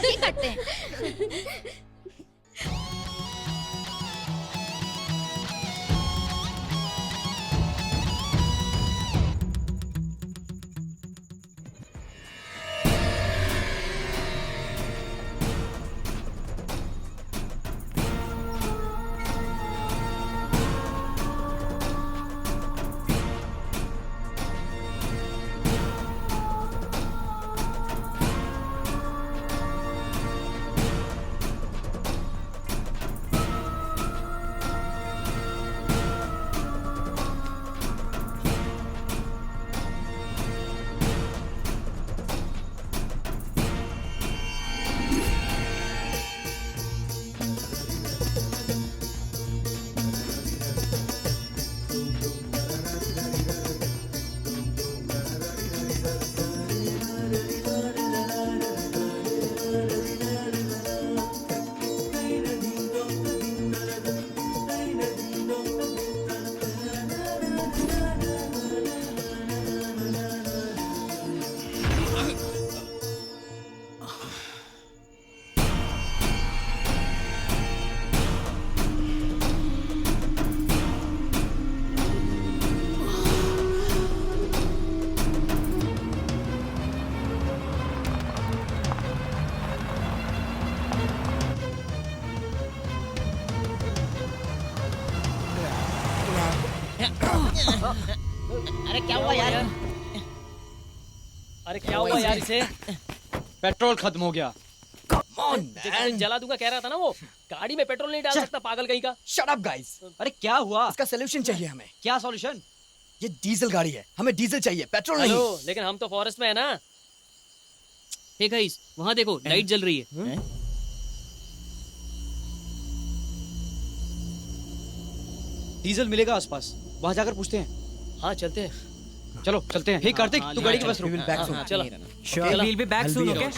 ये करते हैं। अरे क्या हुआ यार? अरे क्या हुआ यार इसे? पेट्रोल खत्म हो गया। जला दूंगा कह रहा था ना वो। गाड़ी में पेट्रोल नहीं डाल सकता पागल कहीं का। Shut up guys. अरे क्या हुआ? इसका सॉल्यूशन चाहिए हमें। क्या सॉल्यूशन? ये डीजल गाड़ी है, हमें डीजल चाहिए, पेट्रोल नहीं। हेलो, लेकिन हम तो फॉरेस्ट में है ना। हे गाइस, वहाँ देखो लाइट जल रही है। डीजल मिलेगा आसपास, वहाँ जाकर पूछते हैं। हाँ चलते हैं। चलो चलते हैं। हे कार्तिक, तू गाड़ी के पास रुक। चलो। We'll be back soon, okay?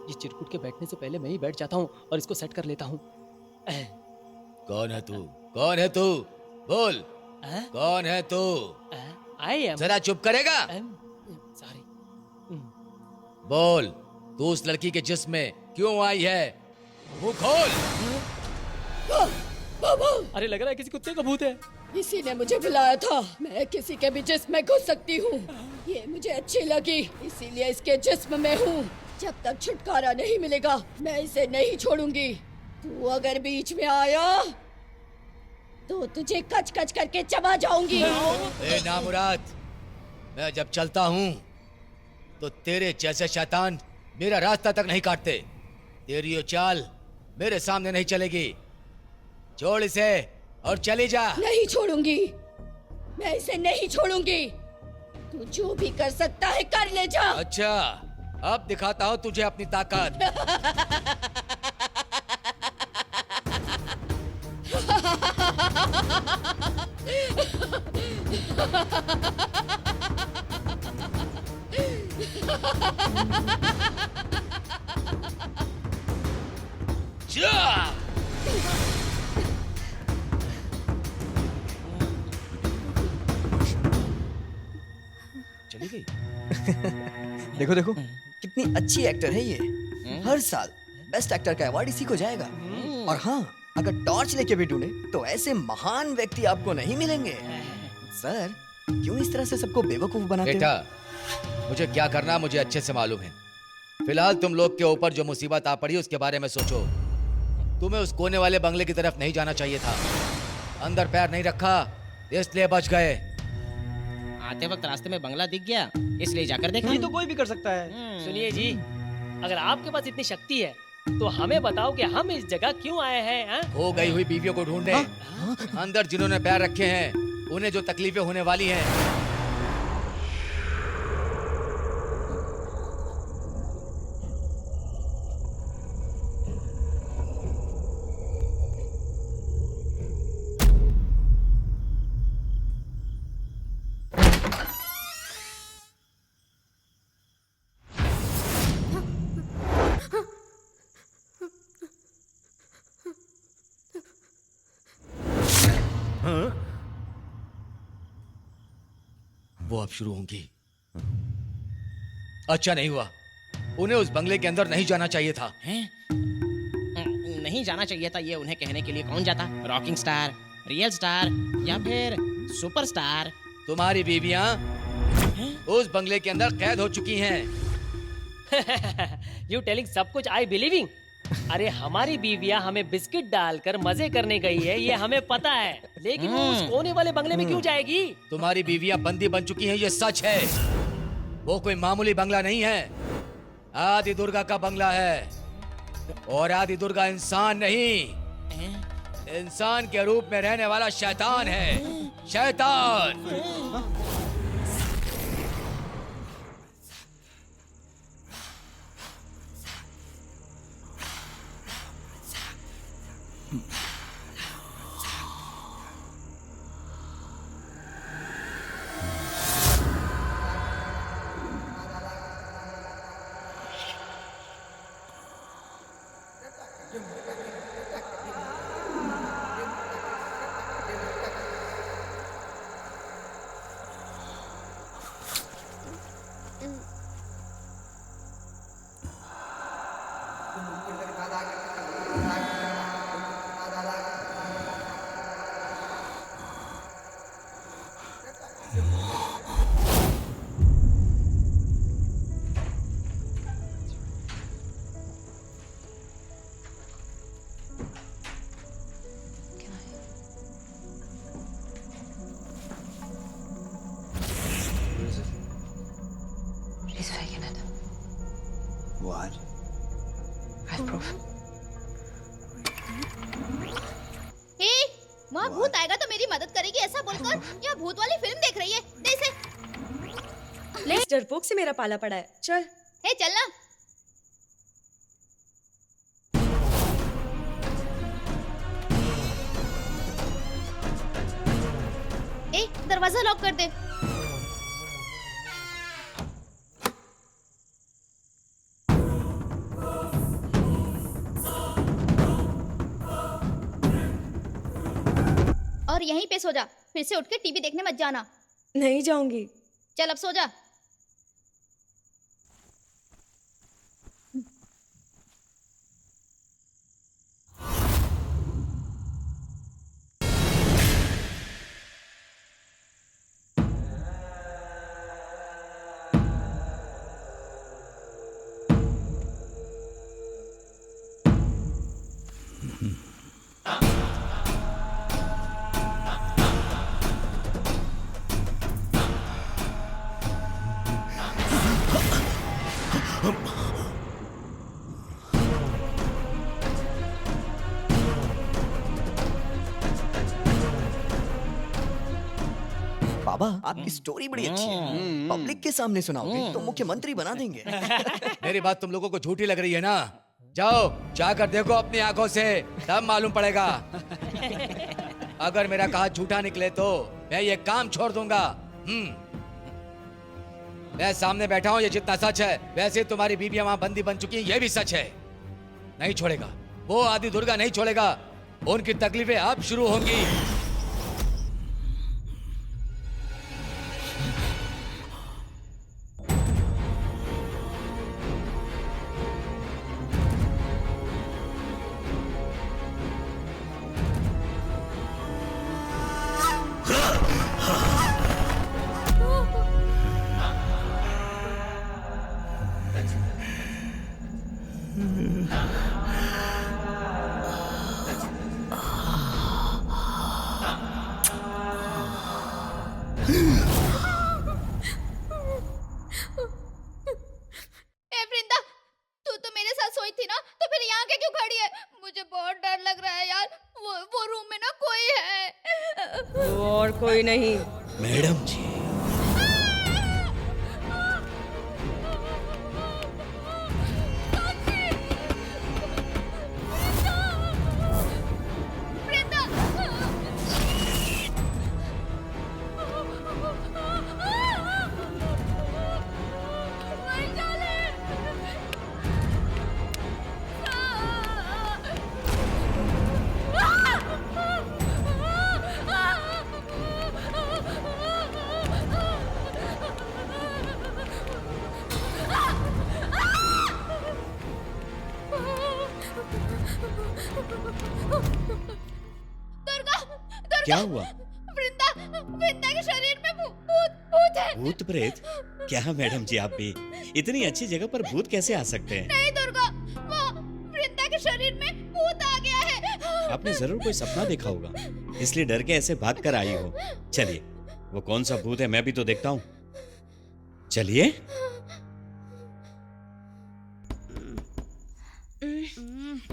ये चिरकुट के बैठने से पहले मैं ही बैठ जाता हूँ और इसको सेट कर लेता हूँ। कौन है तू? कौन है तू? बोल। कौन है तू? I am. जरा चुप करेगा? सॉरी। बोल, तू उस लड़की के जिस्म में क्यों आई है? मुंह खोल। अरे लग रहा है किसी कुत्ते का भूत है। इसी ने मुझे बुलाया था। मैं किसी के भी जिस्म में घुस सकती हूँ। ये मुझे अच्छी लगी, इसीलिए इसके जिस्म में हूँ। जब तक छुटकारा नहीं मिलेगा मैं इसे नहीं छोड़ूंगी। तू अगर बीच में आया तो तुझे कच कच करके चबा जाऊंगी। ए नामुराद, मैं जब चलता हूँ तो तेरे जैसे शैतान मेरा रास्ता तक नहीं काटते। तेरी ये चाल मेरे सामने नहीं चलेगी। छोड़ इसे और चली जा। नहीं छोड़ूंगी, मैं इसे नहीं छोड़ूंगी। तू जो भी कर सकता है कर ले जा। अच्छा, अब दिखाता हूँ तुझे अपनी ताकत। चली गई। देखो देखो कितनी अच्छी एक्टर है ये। हर साल बेस्ट एक्टर का अवार्ड इसी को जाएगा। और हाँ, अगर टॉर्च लेके भी ढूंढे तो ऐसे महान व्यक्ति आपको नहीं मिलेंगे। सर, क्यों इस तरह से सबको बेवकूफ बनाते बेटा, मुझे क्या करना मुझे अच्छे से मालूम है। फिलहाल तुम लोग के ऊपर जो मुसीबत आ पड़ी उसके बारे में सोचो। तुम्हें उस कोने वाले बंगले की तरफ नहीं जाना चाहिए था। अंदर पैर नहीं रखा इसलिए बच गए। आते वक्त रास्ते में बंगला दिख गया इसलिए जाकर देखा। ये तो कोई भी कर सकता है। सुनिए जी, अगर आपके पास इतनी शक्ति है तो हमें बताओ कि हम इस जगह क्यों आए हैं? हाँ? हो गई हुई बीवियों को ढूंढने। अंदर जिन्होंने पैर रखे हैं उन्हें जो तकलीफें होने वाली हैं। वो अब शुरू होंगी। अच्छा नहीं हुआ, उन्हें उस बंगले के अंदर नहीं जाना चाहिए था। हैं? नहीं जाना चाहिए था, ये उन्हें कहने के लिए कौन जाता? रॉकिंग स्टार, रियल स्टार या फिर सुपरस्टार? तुम्हारी बीवियां उस बंगले के अंदर कैद हो चुकी हैं। यू टेलिंग सब कुछ आई बिलीविंग। अरे हमारी बीवियां हमें बिस्किट डालकर मजे करने गई है, ये हमें पता है, लेकिन वो उस कोने वाले बंगले में क्यों जाएगी? तुम्हारी बीवियां बंदी बन चुकी हैं, ये सच है। वो कोई मामूली बंगला नहीं है, आदि दुर्गा का बंगला है। और आदि दुर्गा इंसान नहीं, इंसान के रूप में रहने वाला शैतान है। शैतान। She's faking it. What? I have proof. हे, वहाँ भूत आएगा तो मेरी मदद करेगी ऐसा बोलकर यहाँ भूत वाली फिल्म देख रही है। दे इसे। इस डरपोक से मेरा पाला पड़ा है। चल। हे चलना। ए, दरवाजा लॉक कर दे। और यहीं पे सो जा, फिर से उठ के टीवी देखने मत जाना। नहीं जाऊंगी। चल अब सो जा। बाबा, आपकी स्टोरी बड़ी अच्छी है। पब्लिक के सामने सुनाओगे तो मुख्यमंत्री बना देंगे। मेरी बात तुम लोगों को झूठी लग रही है ना? जाओ जाकर देखो अपनी आंखों से, तब मालूम पड़ेगा। अगर मेरा कहा झूठा निकले तो मैं ये काम छोड़ दूंगा। मैं सामने बैठा हूँ, ये जितना सच है, वैसे तुम्हारी बीबियां वहां बंदी बन चुकी हैं, ये भी सच है। नहीं छोड़ेगा, वो आदि दुर्गा नहीं छोड़ेगा। उनकी तकलीफें अब शुरू होंगी। कोई नहीं। मैडम जी, क्या हुआ? वृंदा के शरीर में भूत है। भूत प्रेत? क्या मैडम जी, आप भी इतनी अच्छी जगह पर भूत कैसे आ सकते हैं? नहीं दुर्गा, वो वृंदा के शरीर में भूत आ गया है। आपने जरूर कोई सपना देखा होगा, इसलिए डर के ऐसे भाग कर आई हो। चलिए, वो कौन सा भूत है मैं भी तो देखता हूँ। चलिए।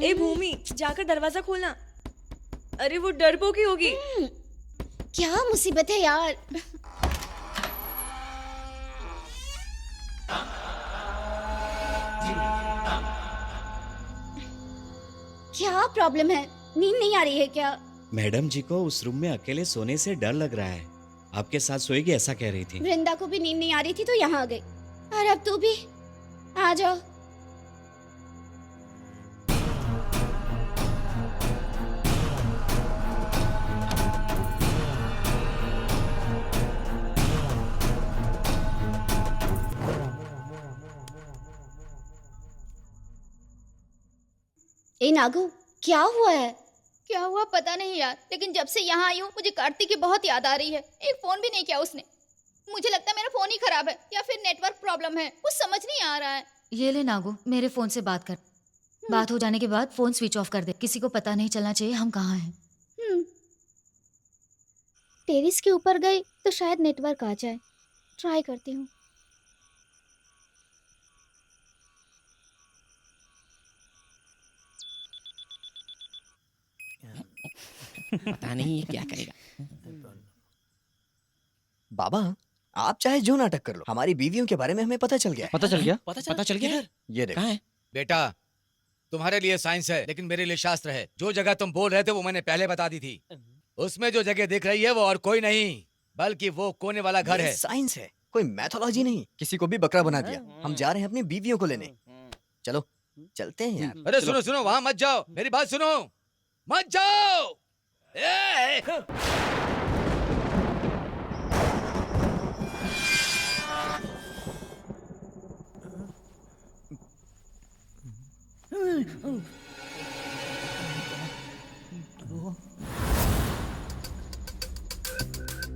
ए भूमि, जाकर दरवाजा खोलना। अरे वो डरपोकी होगी। क्या मुसीबत है यार। क्या प्रॉब्लम है? नींद नहीं आ रही है क्या? मैडम जी को उस रूम में अकेले सोने से डर लग रहा है। आपके साथ सोएगी ऐसा कह रही थी। वृंदा को भी नींद नहीं आ रही थी तो यहाँ आ गई। और अब तू भी आ जाओ। ए नागू, क्या हुआ है? क्या हुआ पता नहीं यार, लेकिन जब से यहाँ आई हूँ मुझे कार्तिक की बहुत याद आ रही है। एक फोन भी नहीं किया उसने। मुझे लगता है मेरा फोन ही खराब है या फिर नेटवर्क प्रॉब्लम है, कुछ समझ नहीं आ रहा है। ये ले नागू, मेरे फोन से बात कर। बात हो जाने के बाद फोन स्विच ऑफ कर दे। किसी को पता नहीं चलना चाहिए हम कहाँ हैं। टेरिस के ऊपर गई तो शायद नेटवर्क आ जाए, ट्राई करती हूँ। पता नहीं ये क्या करेगा। बाबा, आप चाहे जो नाटक कर लो, हमारी बीवियों के बारे में हमें पता चल गया है। पता चल गया? पता चल गया? ये देखो। कहाँ है? बेटा, तुम्हारे लिए साइंस है लेकिन मेरे लिए शास्त्र है। जो जगह तुम बोल रहे थे वो मैंने पहले बता दी थी। उसमें जो जगह दिख रही है वो और कोई नहीं बल्कि वो कोने वाला घर ये है। साइंस है, कोई मैथोलॉजी नहीं। किसी को भी बकरा बना दिया। हम जा रहे हैं अपनी बीवियों को लेने। चलो चलते हैं यार। अरे सुनो सुनो, वहां मत जाओ, मेरी बात सुनो, मत जाओ।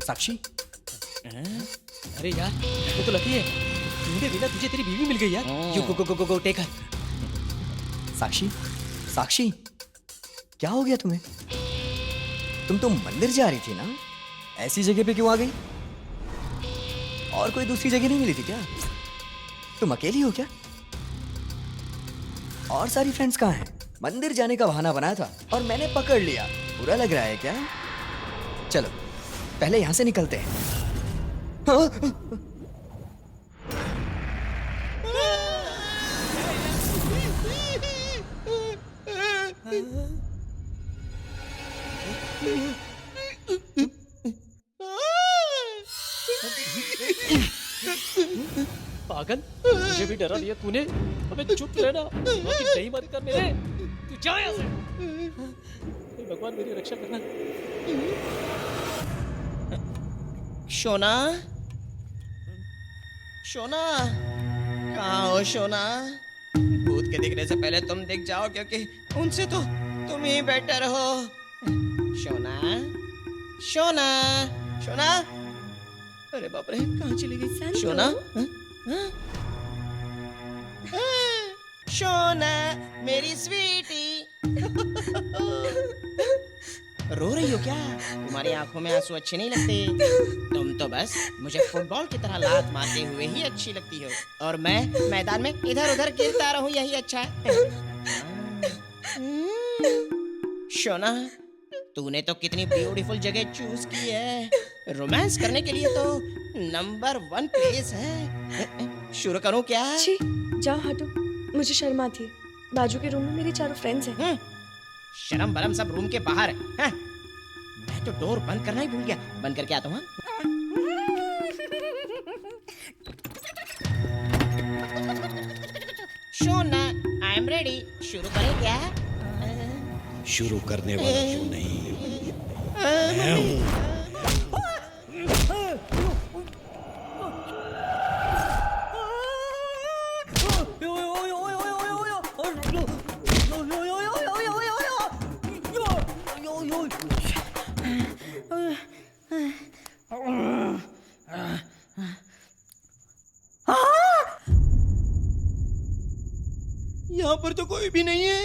साक्षी, अरे यार, वो तो लकी है। तूने बिना तुझे तेरी बीवी मिल गई यार। You go take her. साक्षी, साक्षी, क्या हो गया तुम्हें? तुम तो मंदिर जा रही थी ना? ऐसी जगह पे क्यों आ गई? और कोई दूसरी जगह नहीं मिली थी क्या? तुम अकेली हो क्या? और सारी फ्रेंड्स कहाँ हैं? मंदिर जाने का बहाना बनाया था और मैंने पकड़ लिया। बुरा लग रहा है क्या? चलो पहले यहाँ से निकलते हैं। पागल, मुझे भी डरा दिया तूने। अबे चुप रहना, बाकी नहीं मत कर मेरे। तू जा यहाँ से। हे भगवान मेरी रक्षा करना। शोना, शोना, कहाँ हो शोना? भूत के दिखने से पहले तुम दिख जाओ, क्योंकि उनसे तो तुम ही बेटर हो। शोना, शोना, शोना। अरे बाप रे, कहाँ चली गई शोना? शोना मेरी स्वीटी। रो रही हो क्या? तुम्हारी आंखों में आंसू अच्छे नहीं लगते। तुम तो बस मुझे फुटबॉल की तरह लात मारते हुए ही अच्छी लगती हो, और मैं मैदान में इधर उधर गिरता रहूं यही अच्छा है। शोना, तूने तो कितनी ब्यूटीफुल जगह चूज की है। रोमांस करने के लिए तो नंबर 1 प्लेस है। शुरू करूं क्या? छी, जाओ हटो, मुझे शर्म आती है। बाजू के रूम में मेरी चारों फ्रेंड्स हैं। शर्म बरम सब रूम के बाहर है। हाँ? मैं तो डोर बंद करना ही भूल गया। बंद करके आता हूँ। Shona, I am ready. शुरू करें क्या? शुरू करने वाला क्यों नहीं, मैं हूँ। यहाँ पर तो कोई भी नहीं है।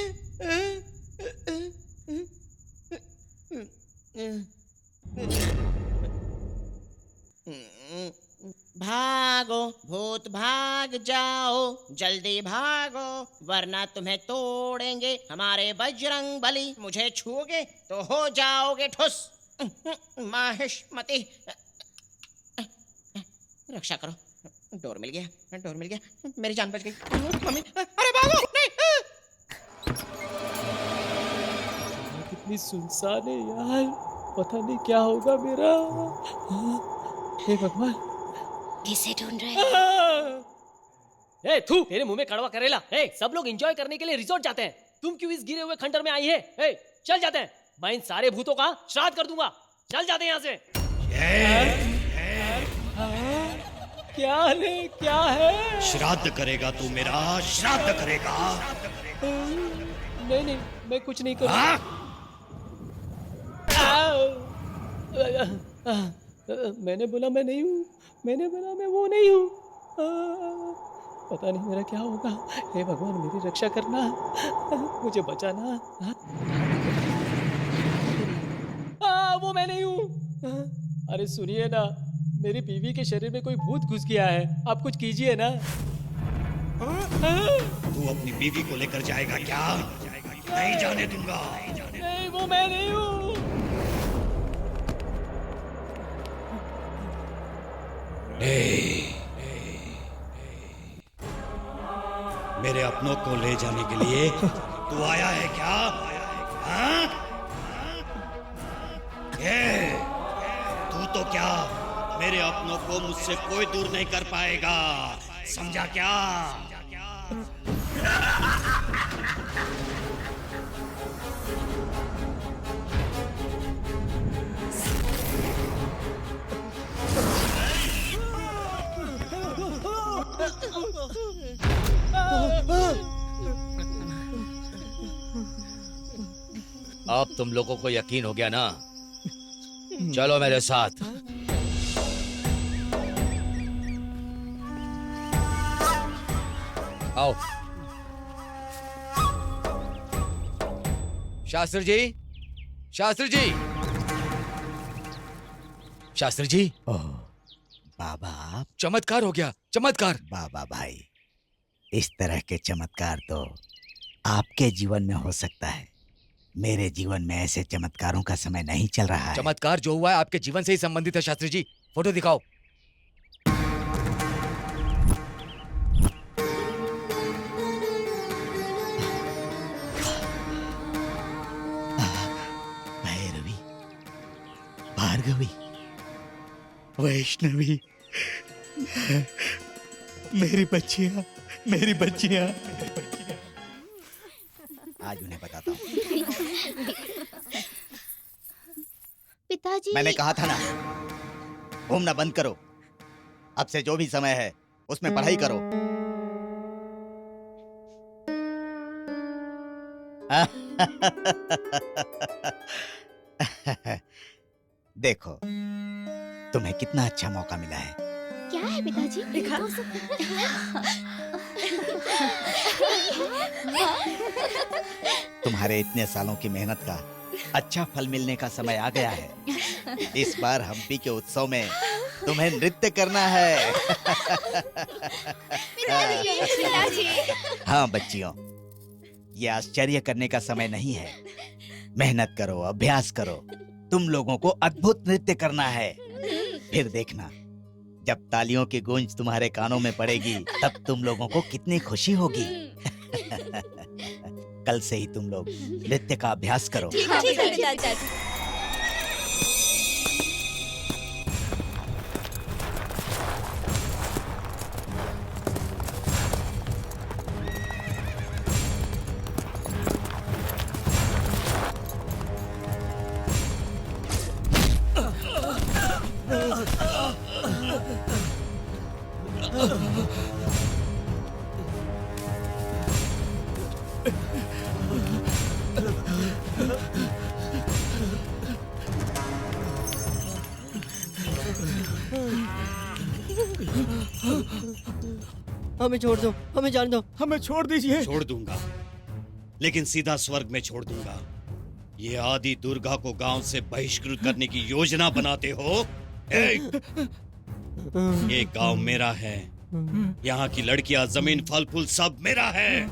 भागो भूत, भाग जाओ, जल्दी भागो, वरना तुम्हें तोड़ेंगे हमारे बजरंग बली। मुझे छूओगे तो हो जाओगे ठुस। माहिष्मती, रक्षा करो। डोर मिल गया, डोर मिल गया, मेरी जान बच गई। मम्मी, अरे भागो! नहीं! कितनी सुनसान है यार, पता नहीं क्या होगा मेरा। हे भगवान, किसे ढूंढ रहे हैं? ए थू, तेरे मुंह में कड़वा करेला। ए, सब लोग एंजॉय करने के लिए रिसोर्ट जाते हैं, तुम क्यों इस गिरे हुए खंडर में आई है? ए, चल जाते हैं, मैं इन सारे भूतों का श्राद्ध कर दूंगा। चल जाते हैं यहाँ से। क्या है, क्या है? श्राद्ध करेगा तू मेरा, श्राद्ध करेगा। नहीं नहीं, मैं कुछ नहीं करूँगा। मैंने बोला मैं नहीं हूँ, मैंने बोला मैं वो नहीं हूँ। पता नहीं मेरा क्या होगा। हे भगवान, मेरी रक्षा करना, मुझे बचाना। वो मैं नहीं हूँ। अरे सुनिए ना, मेरी बीवी के शरीर में कोई भूत घुस गया है, आप कुछ कीजिए ना। तू अपनी बीवी को लेकर जाएगा क्या? नहीं जाने दूंगा। नहीं, वो मैं नहीं हूँ। मेरे अपनों को ले जाने के लिए तू आया है क्या? हाँ? ये तू तो क्या मेरे अपनों को मुझसे कोई दूर नहीं कर पाएगा, समझा क्या? अब तुम लोगों को यकीन हो गया ना? चलो मेरे साथ। आओ। शास्त्री जी, शास्त्री जी, शास्त्री जी। ओह बाबा, चमत्कार हो गया, चमत्कार। बाबा भाई, इस तरह के चमत्कार तो आपके जीवन में हो सकता है, मेरे जीवन में ऐसे चमत्कारों का समय नहीं चल रहा है। चमत्कार जो हुआ है आपके जीवन से ही संबंधित है शास्त्री जी। फोटो दिखाओ। भैरवी, भार्गवी, वैष्णवी, मेरी बच्चियां, मेरी बच्चियां। आज उन्हें बताता हूँ। पिताजी, मैंने कहा था ना, घूमना बंद करो। अब से जो भी समय है उसमें पढ़ाई करो। देखो, तुम्हें कितना अच्छा मौका मिला है। क्या है पिताजी? दिखा। तुम्हारे इतने सालों की मेहनत का अच्छा फल मिलने का समय आ गया है। इस बार हम्पी के उत्सव में तुम्हें नृत्य करना है। हाँ बच्चियों, ये आश्चर्य करने का समय नहीं है। मेहनत करो, अभ्यास करो। तुम लोगों को अद्भुत नृत्य करना है। फिर देखना, जब तालियों की गूंज तुम्हारे कानों में पड़ेगी तब तुम लोगों को कितनी खुशी होगी। कल से ही तुम लोग नृत्य का अभ्यास करो। ठीक है पिताजी। हमें छोड़ दो, हमें जाने दो। हमें छोड़ दीजिए। छोड़ दूंगा, लेकिन सीधा स्वर्ग में छोड़ दूंगा। ये आदि दुर्गा को गांव से बहिष्कृत करने की योजना बनाते हो? ये गांव मेरा है, यहाँ की लड़कियां, जमीन, फल फूल सब मेरा है।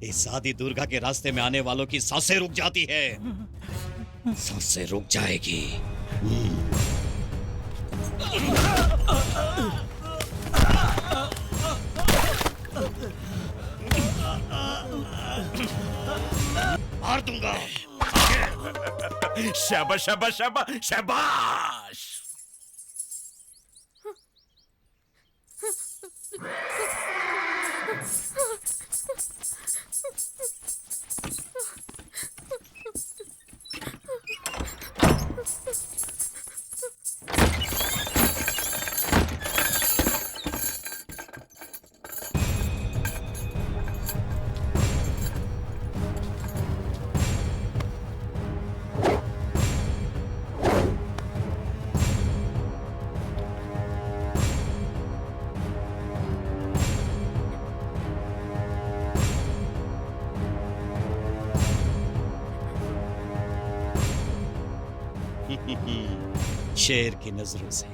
इस आदि दुर्गा के रास्ते में आने वालों की सांसें रुक जाती है, सांसें रुक जाएगी। मार दूंगा। शाबाश शाबाश शाबाश शाबाश। शेर की नजरों से,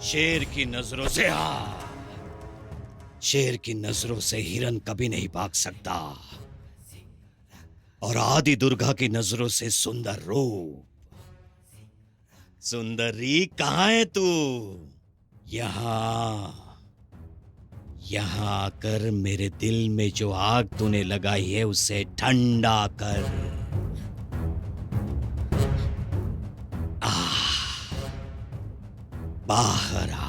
शेर की नजरों से, हाँ, शेर की नजरों से हिरन कभी नहीं भाग सकता, और आदि दुर्गा की नजरों से सुंदर रूप। सुंदरी कहाँ है तू? यहाँ, यहाँ आकर मेरे दिल में जो आग तूने लगाई है उसे ठंडा कर। बाहर आ।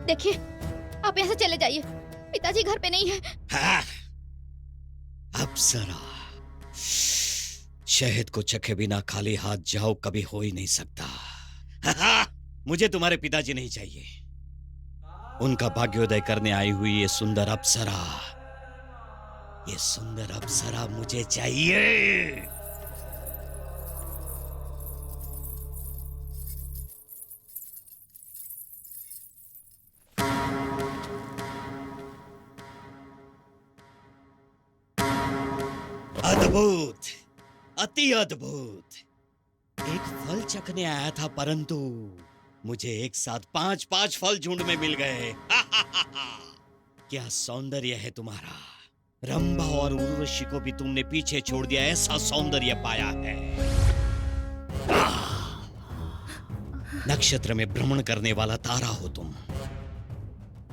देखिए, आप यहाँ से चले जाइए, पिताजी घर पे नहीं है। हाँ, अप्सरा, शहद को चखे बिना खाली हाथ जाओ कभी हो ही नहीं सकता। हाँ, मुझे तुम्हारे पिताजी नहीं चाहिए, उनका भाग्योदय करने आई हुई ये सुंदर अप्सरा, ये सुंदर अप्सरा मुझे चाहिए। अद्भुत, अति अद्भुत। एक फल चखने आया था परंतु मुझे एक साथ 5-5 फल झुंड में मिल गए। क्या सौंदर्य है तुम्हारा! रंभा और उर्वशी को भी तुमने पीछे छोड़ दिया, ऐसा सौंदर्य पाया है। नक्षत्र में भ्रमण करने वाला तारा हो तुम,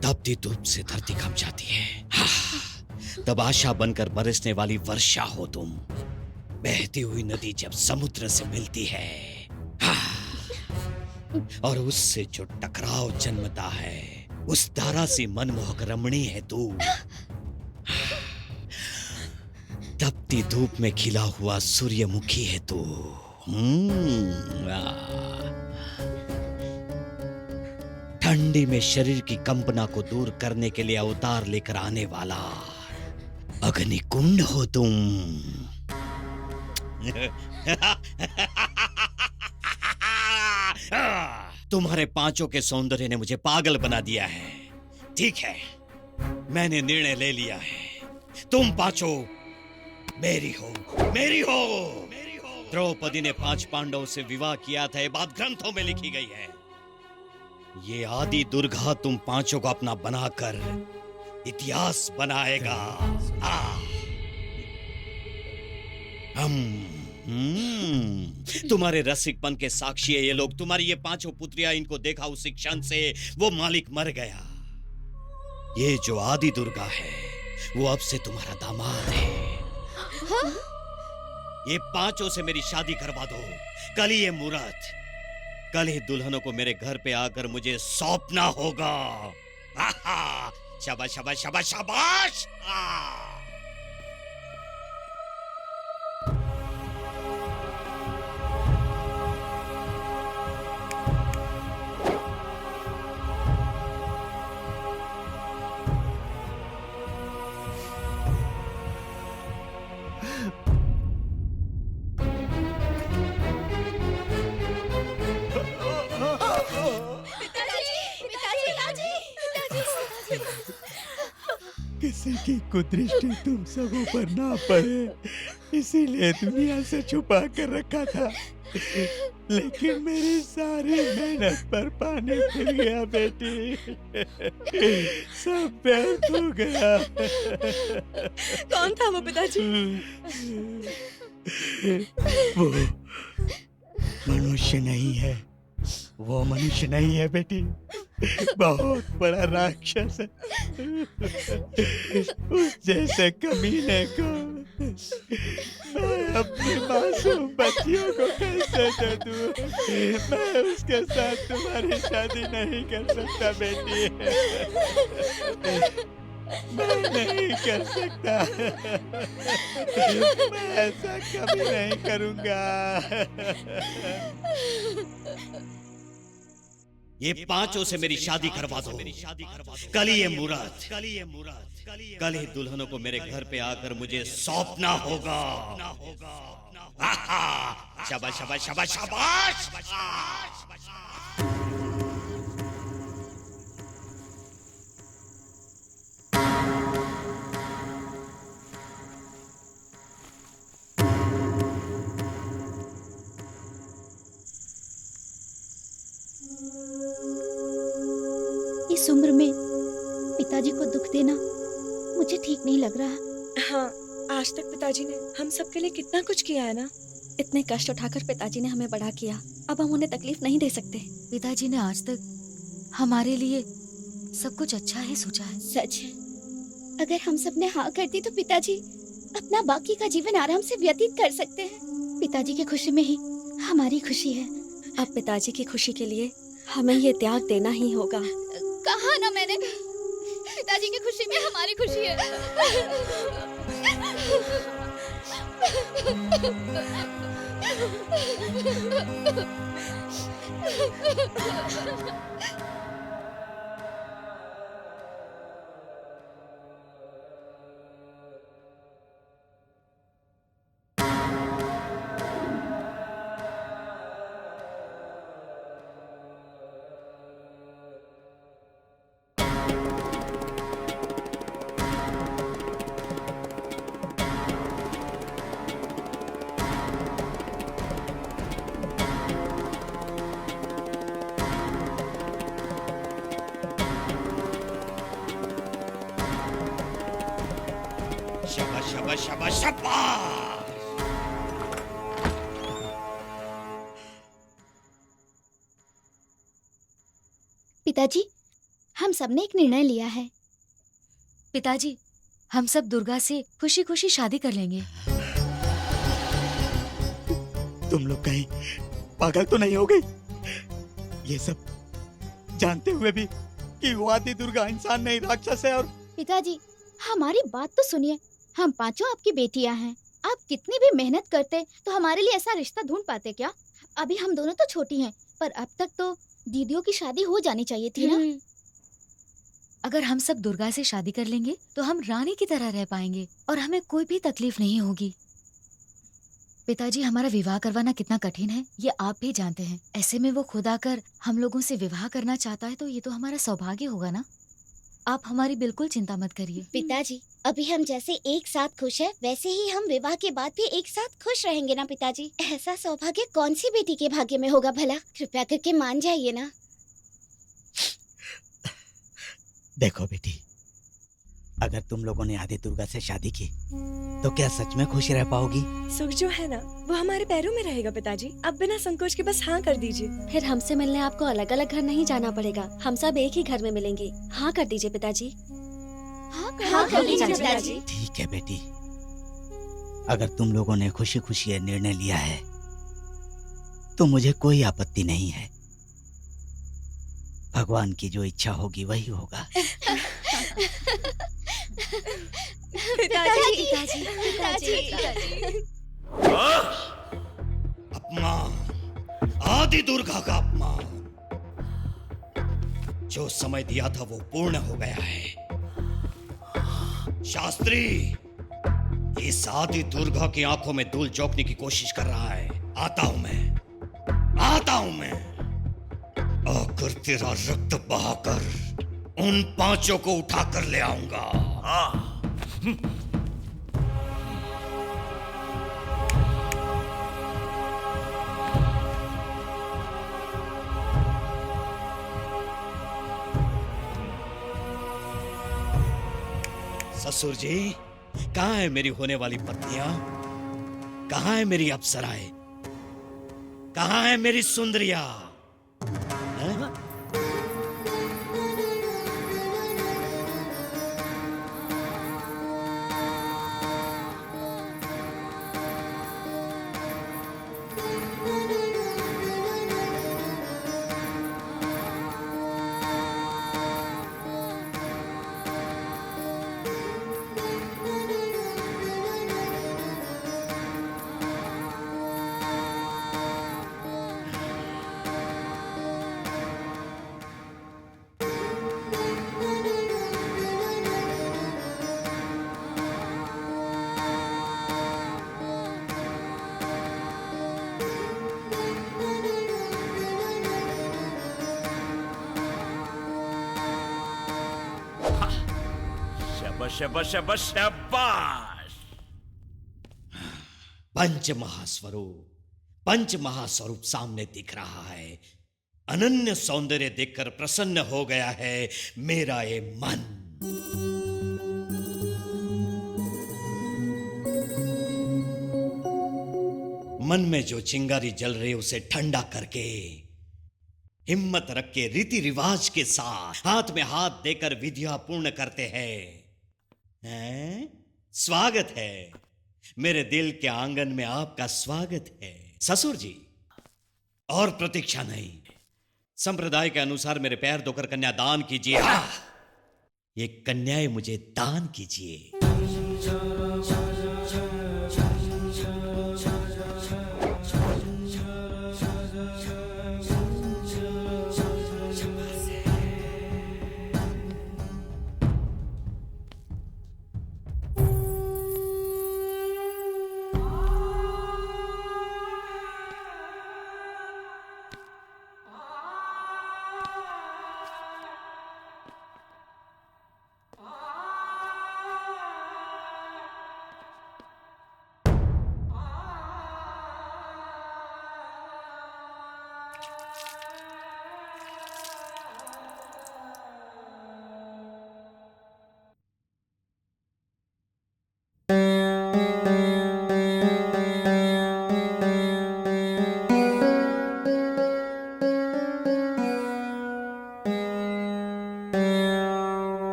तपती धूप से धरती कंप जाती है। तब आशा बनकर बरसने वाली वर्षा हो तुम, बहती हुई नदी जब समुद्र से मिलती है और उससे जो टकराव जन्मता है, उस तारा सी मनमोहक रमणी है तू। तपती धूप में खिला हुआ सूर्यमुखी है तू। ठंडी में शरीर की कंपना को दूर करने के लिए अवतार लेकर आने वाला अग्निकुंड हो तुम। तुम्हारे पांचों के सौंदर्य ने मुझे पागल बना दिया है। ठीक है, मैंने निर्णय ले लिया है, तुम पांचों मेरी हो, मेरी हो। द्रौपदी ने 5 पांडवों से विवाह किया था, ये बात ग्रंथों में लिखी गई है। ये आदि दुर्गा तुम पांचों को अपना बनाकर इतिहास बनाएगा। तुम्हारे रसिकपन के साक्षी है ये लोग। तुम्हारी ये पांचों पुत्रियां, इनको देखा उसी क्षण से वो मालिक मर गया। ये जो आदि दुर्गा है वो अब से तुम्हारा दामाद है। ये पांचों से मेरी शादी करवा दो। कल ही ये मुहूर्त, कल ही दुल्हनों को मेरे घर पे आकर मुझे सौंपना होगा। शाबाश शाबाश शाबाश शाबाश। किसी की कुदृष्टि तुम सबों पर ना पड़े इसीलिए दुनिया से छुपा कर रखा था, लेकिन मेरी सारी मेहनत पर पानी फिर गया बेटी। सब व्यर्थ हो गया। कौन था वो पिताजी? वो मनुष्य नहीं है, वो मनुष्य नहीं है बेटी, बहुत बड़ा राक्षस है। उस जैसे कमीने को मैं अपनी मासूम बच्चियों को कैसे दे दूं? मैं उसके साथ तुम्हारी शादी नहीं कर सकता बेटी, मैं नहीं कर सकता, मैं ऐसा कभी नहीं करूंगा। ये पांचों से मेरी शादी करवा दो। कल ही ये मुहूर्त, कल ही दुल्हनों को मेरे घर पे आकर मुझे सौंपना होगा। शाबाश शाबाश शाबाश शाबाश। इस उम्र में पिताजी को दुख देना मुझे ठीक नहीं लग रहा। हाँ, आज तक पिताजी ने हम सबके लिए कितना कुछ किया है ना। इतने कष्ट उठाकर पिताजी ने हमें बड़ा किया, अब हम उन्हें तकलीफ नहीं दे सकते। पिताजी ने आज तक हमारे लिए सब कुछ अच्छा ही सोचा है। सच है, अगर हम सब ने हाँ कर दी तो पिताजी अपना बाकी का जीवन आराम से व्यतीत कर सकते हैं। पिताजी की खुशी में ही हमारी खुशी है। अब पिताजी की खुशी के लिए हमें ये त्याग देना ही होगा। कहा ना मैंने, पिताजी की खुशी में हमारी खुशी है। शाबाश शाबाश शाबाश शाबाश। पिताजी, हम सबने एक निर्णय लिया है। पिताजी, हम सब दुर्गा से खुशी खुशी शादी कर लेंगे। तुम लोग कहीं पागल तो नहीं हो गई? ये सब जानते हुए भी कि वो आदि दुर्गा इंसान नहीं राक्षस है। और पिताजी, हमारी बात तो सुनिए, हम पांचों आपकी बेटियां हैं। आप कितनी भी मेहनत करते तो हमारे लिए ऐसा रिश्ता ढूंढ पाते क्या? अभी हम दोनों तो छोटी हैं, पर अब तक तो दीदियों की शादी हो जानी चाहिए थी ना। अगर हम सब दुर्गा से शादी कर लेंगे तो हम रानी की तरह रह पाएंगे और हमें कोई भी तकलीफ नहीं होगी। पिताजी, हमारा विवाह करवाना कितना कठिन है ये आप भी जानते हैं। ऐसे में वो खुद आकर हम लोगों से विवाह करना चाहता है तो ये तो हमारा सौभाग्य होगा ना। आप हमारी बिल्कुल चिंता मत करिए। पिताजी, अभी हम जैसे एक साथ खुश हैं, वैसे ही हम विवाह के बाद भी एक साथ खुश रहेंगे ना पिताजी। ऐसा सौभाग्य कौन सी बेटी के भाग्य में होगा भला? कृपया करके मान जाइए ना। देखो बेटी, अगर तुम लोगों ने आदि दुर्गा से शादी की तो क्या सच में खुश रह पाओगी? सुख जो है ना वो हमारे पैरों में रहेगा पिताजी। आप बिना संकोच के बस हाँ कर दीजिए। फिर हमसे मिलने आपको अलग अलग घर नहीं जाना पड़ेगा, हम सब एक ही घर में मिलेंगे। हाँ कर दीजिए पिताजी। हाँ कर दीजिए पिताजी। ठीक है बेटी, अगर तुम लोगों ने खुशी खुशी ये निर्णय लिया है तो मुझे कोई आपत्ति नहीं है। भगवान की जो इच्छा होगी वही होगा। पिताजी, अपमान, आदि दुर्गा का अपमान। जो समय दिया था वो पूर्ण हो गया है। शास्त्री इस आदि दुर्गा की आंखों में धूल झोंकने की कोशिश कर रहा है। आता हूं मैं आकर तेरा रक्त बहाकर उन पांचों को उठाकर ले आऊंगा। ससुर जी, कहाँ है मेरी होने वाली पत्नियां? कहाँ है मेरी अप्सराएं? कहाँ है मेरी सुंदरिया? हैं? शाबाश शाबाश शाबाश। पंच महास्वरूप सामने दिख रहा है। अनन्य सौंदर्य देखकर प्रसन्न हो गया है मेरा ये मन। मन में जो चिंगारी जल रही उसे ठंडा करके हिम्मत रख के रीति रिवाज के साथ हाथ में हाथ देकर विधियां पूर्ण करते हैं। स्वागत है, मेरे दिल के आंगन में आपका स्वागत है। ससुर जी, और प्रतीक्षा नहीं, संप्रदाय के अनुसार मेरे पैर धोकर कन्या दान कीजिए। ये कन्याएं मुझे दान कीजिए।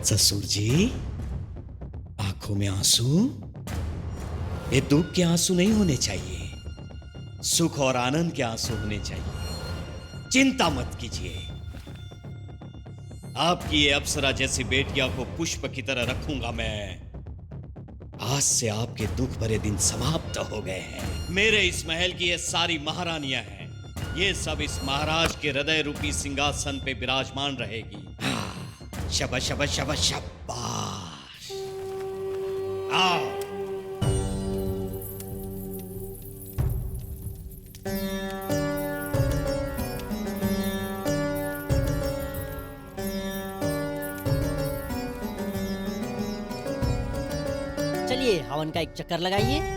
ससुर जी, आंखों में आंसू? ये दुख के आंसू नहीं होने चाहिए, सुख और आनंद के आंसू होने चाहिए। चिंता मत कीजिए, आपकी ये अप्सरा जैसी बेटियां को पुष्प की तरह रखूंगा मैं। आज से आपके दुख भरे दिन समाप्त हो गए हैं। मेरे इस महल की ये सारी महारानियां हैं, ये सब इस महाराज के हृदय रूपी सिंहासन पे विराजमान रहेगी। शाबाश शाबाश शाबाश शाबाश। आओ। चलिए हवन का एक चक्कर लगाइए।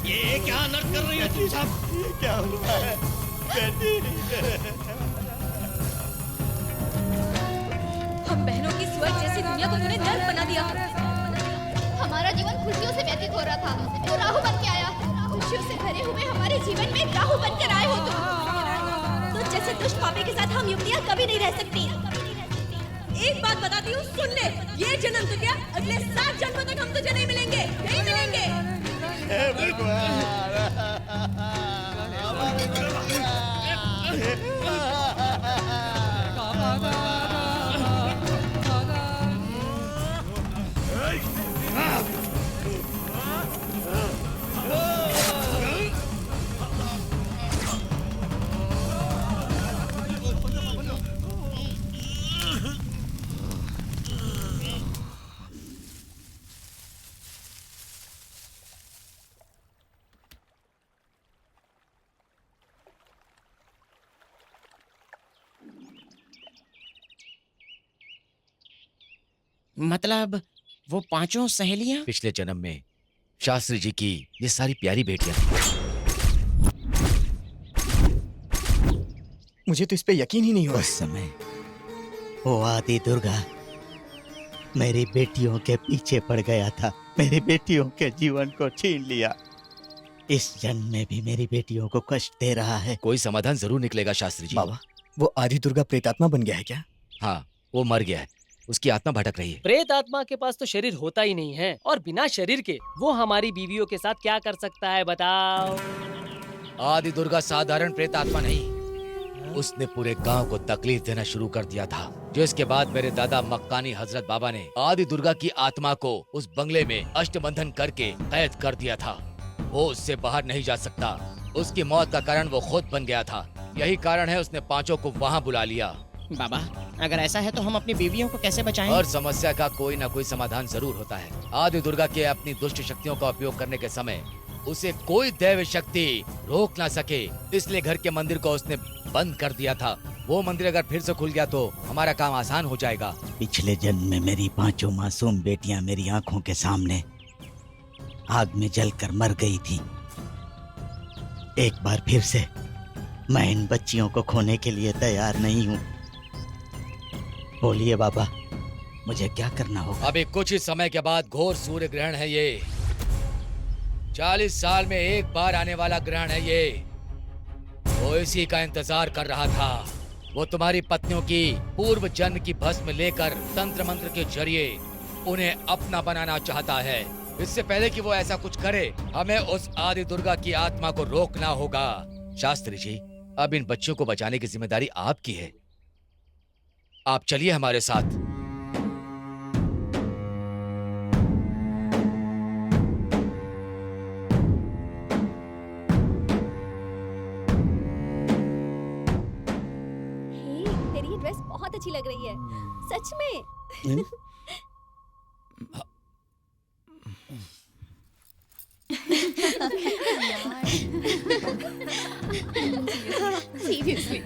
ये क्या नर्क कर रही हो तुम सब? ये क्या हुआ है बेटी? हम बहनों की स्वर्ग जैसी दुनिया को तूने नर्क बना दिया। हमारा जीवन खुशियों से व्यतीत हो रहा था, तो राहु बन के आया। खुशियों से भरे हुए हमारे जीवन में राहु बनकर आए हो तुम। तो जैसे दुष्ट पापी के साथ हम युवतियाँ कभी नहीं रह सकती। एक बात बताती हूँ, सुन ले। ये जन्म तो क्या, अगले 7 जन्मों तक हम तुझे नहीं मिलेंगे, नहीं मिलेंगे। हे भगवान! मतलब वो 5 सहेलियां? पिछले जन्म में शास्त्री जी की ये सारी प्यारी बेटियां थी। मुझे तो इस पे यकीन ही नहीं हो रहा। उस समय वो आदि दुर्गा मेरी बेटियों के पीछे पड़ गया था, मेरी बेटियों के जीवन को छीन लिया। इस जन्म में भी मेरी बेटियों को कष्ट दे रहा है। कोई समाधान जरूर निकलेगा शास्त्री जी। बाबा, वो आदि दुर्गा प्रेतात्मा बन गया है क्या? हाँ, वो मर गया है, उसकी आत्मा भटक रही है। प्रेत आत्मा के पास तो शरीर होता ही नहीं है, और बिना शरीर के वो हमारी बीवियों के साथ क्या कर सकता है बताओ? आदि दुर्गा साधारण प्रेत आत्मा नहीं, उसने पूरे गांव को तकलीफ देना शुरू कर दिया था, जिसके बाद मेरे दादा मक्कानी हजरत बाबा ने आदि दुर्गा की आत्मा को उस बंगले में अष्टबंधन करके कैद कर दिया था। वो उससे बाहर नहीं जा सकता। उसकी मौत का कारण वो खुद बन गया था। यही कारण है उसने 5 को वहाँ बुला लिया। बाबा, अगर ऐसा है तो हम अपनी बीवियों को कैसे बचाएं? हर समस्या का कोई ना कोई समाधान जरूर होता है। आदि दुर्गा के अपनी दुष्ट शक्तियों का उपयोग करने के समय उसे कोई दैव शक्ति रोक ना सके, इसलिए घर के मंदिर को उसने बंद कर दिया था। वो मंदिर अगर फिर से खुल गया तो हमारा काम आसान हो जाएगा। पिछले जन्म में मेरी 5 मासूम बेटियां मेरी आंखों के सामने आग में जलकर मर गई थी। एक बार फिर से मैं इन बच्चियों को खोने के लिए तैयार नहीं हूँ। बोलिए बाबा, मुझे क्या करना होगा? अभी कुछ ही समय के बाद घोर सूर्य ग्रहण है ये। 40 साल में एक बार आने वाला ग्रहण है ये। वो इसी का इंतजार कर रहा था। वो तुम्हारी पत्नियों की पूर्व जन्म की भस्म लेकर तंत्र मंत्र के जरिए उन्हें अपना बनाना चाहता है। इससे पहले कि वो ऐसा कुछ करे, हमें उस आदि दुर्गा की आत्मा को रोकना होगा। शास्त्री जी, अब इन बच्चों को बचाने की जिम्मेदारी आपकी है। आप चलिए हमारे साथ। तेरी ये ड्रेस बहुत अच्छी लग रही है, सच में। सीरियसली।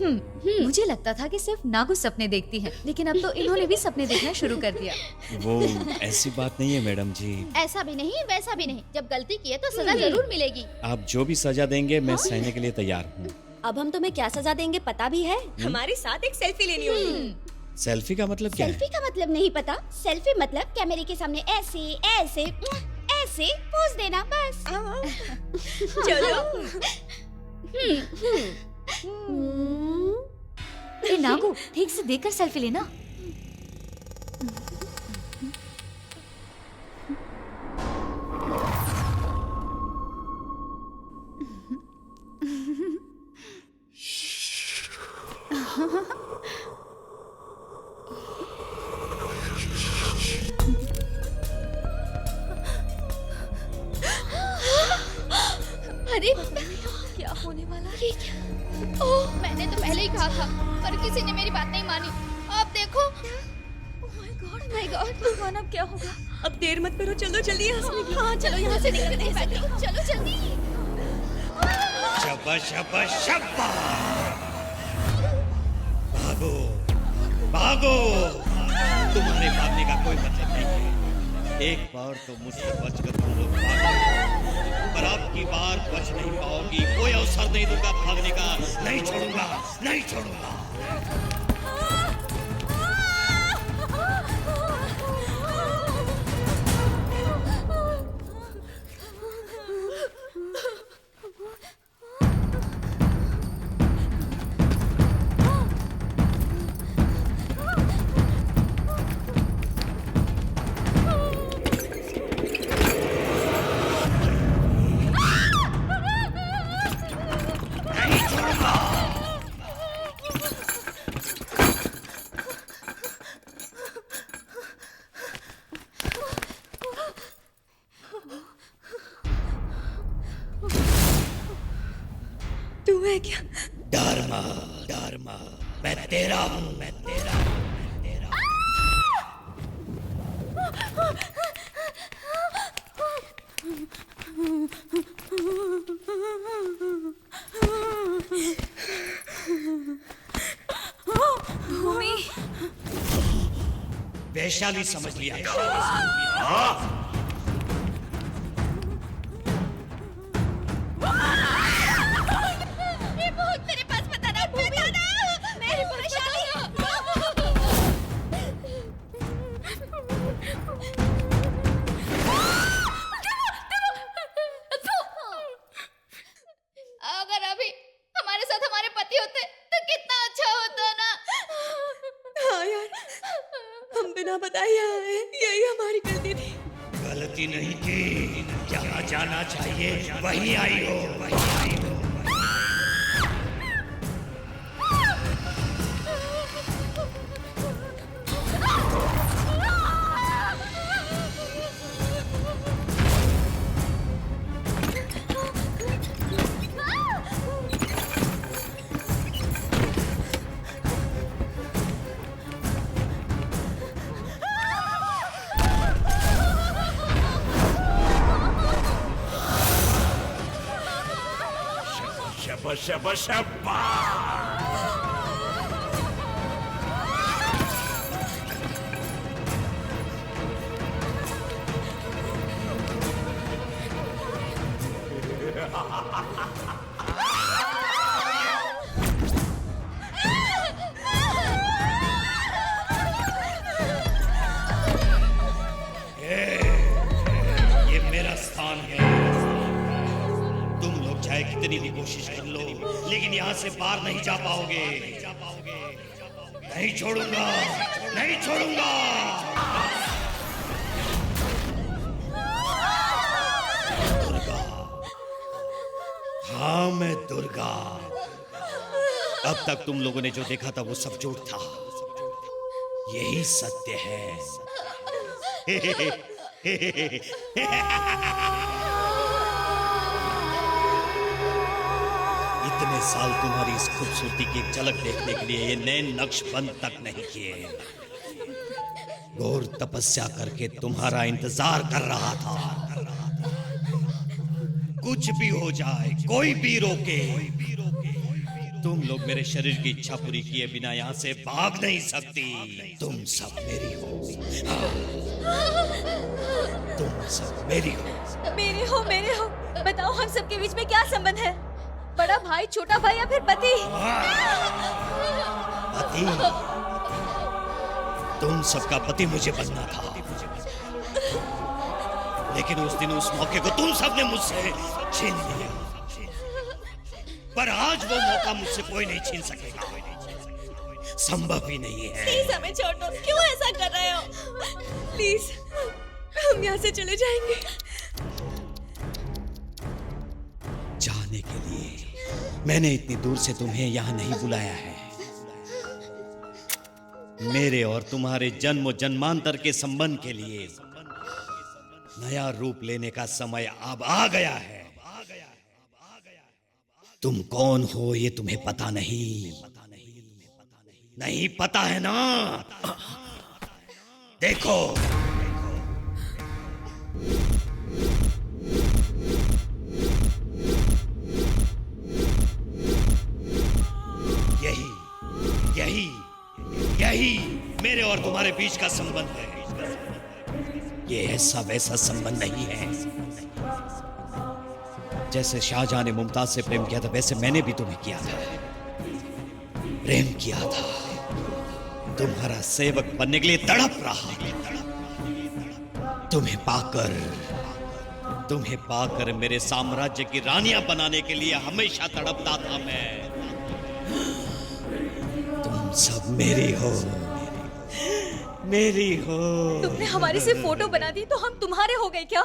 मुझे लगता था कि सिर्फ नागु सपने देखती हैं, लेकिन अब तो इन्होंने भी सपने देखना शुरू कर दिया। वो ऐसी बात नहीं है मैडम जी। ऐसा भी नहीं वैसा भी नहीं, जब गलती की है तो सजा जरूर मिलेगी। आप जो भी सजा देंगे मैं सहने के लिए तैयार हूँ। अब हम तुम्हें क्या सजा देंगे पता भी है? हमारे साथ एक सेल्फी लेनी होगी। सेल्फी का मतलब क्या है? सेल्फी का मतलब नहीं पता? सेल्फी मतलब कैमरे के सामने ऐसे ऐसे ऐसे पोज देना बस। चलो। ए नागू, ठीक से देखकर सेल्फी लेना। अरे क्या होने वाला है? ओह, मैंने तो पहले ही कहा था, पर किसी ने मेरी बात नहीं मानी। आप देखो। ओह माय गॉड, भगवान अब क्या होगा? अब देर मत करो, चलो जल्दी यहाँ से निकलो। हाँ चलो यहाँ से निकलते हैं। चलो जल्दी। शाबाश शाबाश शाबाश। भागो भागो, तुम्हारे भागने का कोई मतलब नहीं है। एक बार तो मुझसे बचकर तुम लोग भागो, पर अब की बार बच नहीं पाओगी। कोई अवसर नहीं दूंगा भागने का। नहीं छोड़ूंगा, नहीं छोड़ूंगा। तू है क्या? धर्मा धर्मा, मैं तेरा हूँ, मैं तेरा हूँ, मैं तेरा भूमि, वैशाली समझ लिया। हाँ? मेरे पास बताना, मेरे वैशाली। अगर अभी हमारे साथ हमारे पति होते तो कितना अच्छा होता ना। हाँ यार, हम बिना बताए यहाँ आए, यही हमारी गलती थी। गलती नहीं की, जहाँ जाना चाहिए वहीं आई हो, वहीं आई हो। शबा शबा। ये मेरा स्थान है। तुम लोग चाहे कितनी भी कोशिश कर लो, लेकिन यहाँ से पार नहीं जा पाओगे। नहीं छोड़ूंगा, नहीं छोड़ूंगा। दुर्गा, हाँ मैं दुर्गा। अब तक तुम लोगों ने जो देखा था वो सब झूठ था, यही सत्य है। इतने साल तुम्हारी इस खूबसूरती की एक झलक देखने के लिए ये नए नक्श बंद तक नहीं किए। घोर तपस्या करके तुम्हारा इंतजार कर रहा था। कुछ भी हो जाए, कोई भी रोके, तुम लोग मेरे शरीर की इच्छा पूरी किए बिना यहाँ से भाग नहीं सकती। तुम सब मेरी हो, तुम सब मेरी हो। मेरे हो, मेरे हो। बताओ हम सबके बीच में क्या संबंध है? बड़ा भाई, छोटा भाई या फिर पति? पति? तुम सबका पति मुझे बनना था, लेकिन उस दिन उस मौके को तुम सबने मुझसे छीन लिया। पर आज वो मौका मुझसे कोई नहीं छीन सकेगा, संभव ही नहीं है। प्लीज हमें छोड़ दो, क्यों ऐसा कर रहे हो? प्लीज हम यहाँ से चले जाएंगे। जाने के लिए मैंने इतनी दूर से तुम्हें यहाँ नहीं बुलाया है। मेरे और तुम्हारे जन्म जन्मांतर के संबंध के लिए नया रूप लेने का समय अब आ गया है। तुम कौन हो ये तुम्हें पता नहीं, नहीं पता है ना? देखो, यही यही यही मेरे और तुम्हारे बीच का संबंध है। ये ऐसा वैसा संबंध नहीं है। जैसे शाहजहां ने मुमताज से प्रेम किया था, वैसे मैंने भी तुम्हें किया था, प्रेम किया था। तुम्हारा सेवक बनने के लिए तड़प रहा। तुम्हें पाकर मेरे साम्राज्य की रानियां बनाने के लिए हमेशा तड़पता था मैं। तुम सब मेरी हो, मेरी हो। तुमने हमारी सिर्फ फोटो बना दी तो हम तुम्हारे हो गए क्या?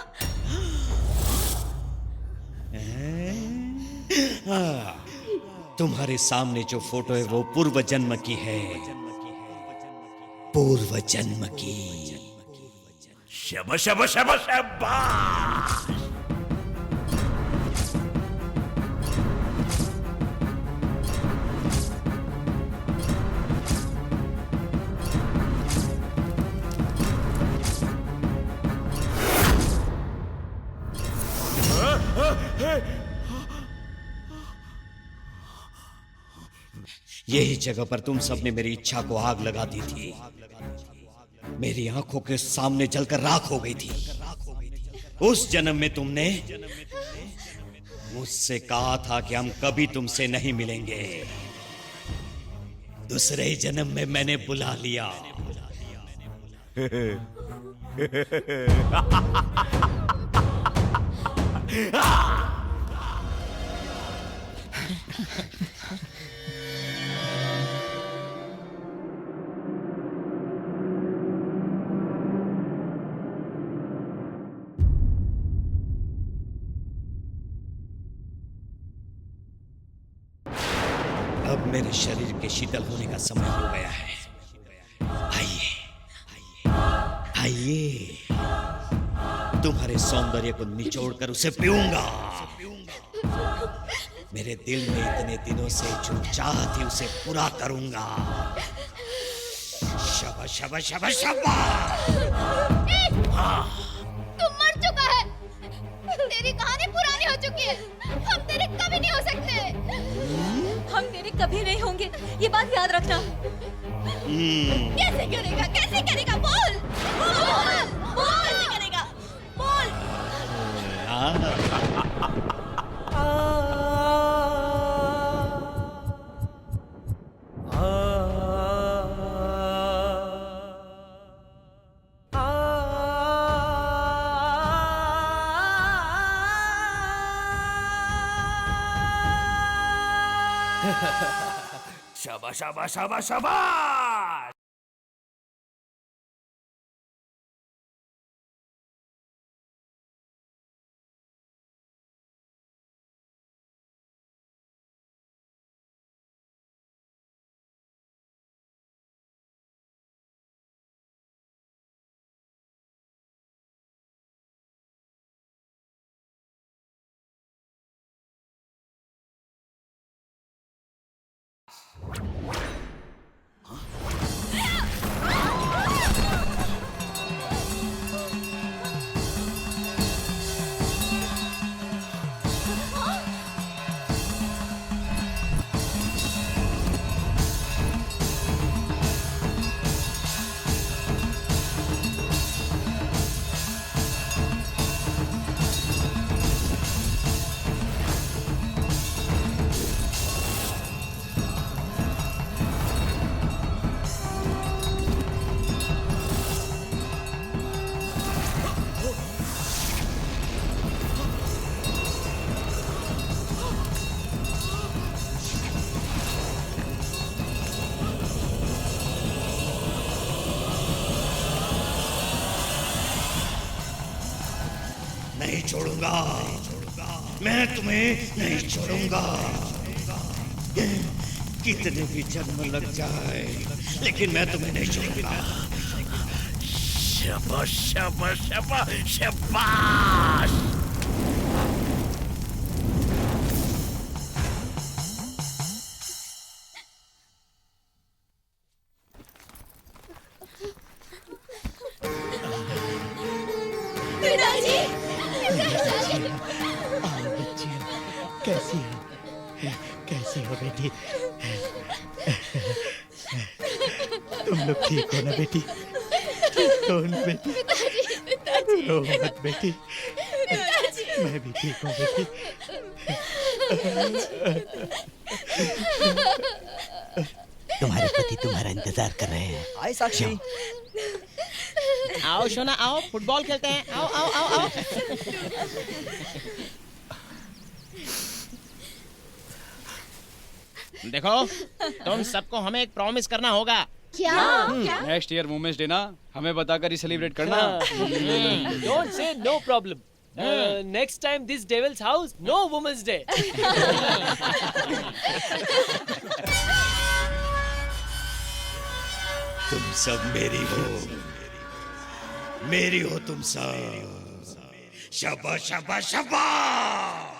तुम्हारे सामने जो फोटो है वो पूर्व जन्म की है, पूर्व जन्म की। शब शब शब शाबाश। यही जगह पर तुम सबने मेरी इच्छा को आग लगा दी थी। मेरी आंखों के सामने जलकर राख हो गई थी। उस जन्म में तुमने मुझसे कहा था कि हम कभी तुमसे नहीं मिलेंगे। दूसरे जन्म में मैंने बुला लिया। अब मेरे शरीर के शीतल होने का समय हो गया है। आइए, आइए, तुम्हारे सौंदर्य को निचोड़कर उसे पीऊंगा। मेरे दिल में इतने दिनों से जो चाह थी उसे पूरा करूंगा। शबा शबा शबा शबा। तू मर चुका है। तेरी कहानी पुरानी हो चुकी है। हम तेरे कभी नहीं हो सकते। हम तेरे कभी नहीं होंगे, ये बात याद रखना। कैसे करेगा? कैसे करेगा? बोल, बोल, बोल। कैसे करेगा? बोल। शाबा शाबा शाबा शाबाश। छोड़ूंगा, मैं तुम्हें नहीं छोड़ूंगा। कितने भी जन्म लग जाए, लेकिन मैं तुम्हें नहीं छोड़ूंगा। शाबाश शाबाश शाबाश शाबाश। पिताजी, कैसी हो? कैसी हो बेटी? तुम लोग ठीक हो ना बेटी? ठीक हो ना बेटी? रो मत बेटी, मैं भी ठीक हूँ बेटी। तुम्हारे पति तुम्हारा इंतजार कर रहे हैं। आए साक्षी। आओ सोना आओ, फुटबॉल खेलते हैं। आओ आओ आओ आओ। देखो, तुम सबको हमें एक प्रॉमिस करना होगा। क्या? नेक्स्ट ईयर वुमेन्स डे ना, हमें बताकर ही सेलिब्रेट करना। Don't say no problem. Next time this devil's house, no Women's Day. तुम सब मेरी हो, मेरी हो तुम सब। शाबाश शाबाश शाबाश।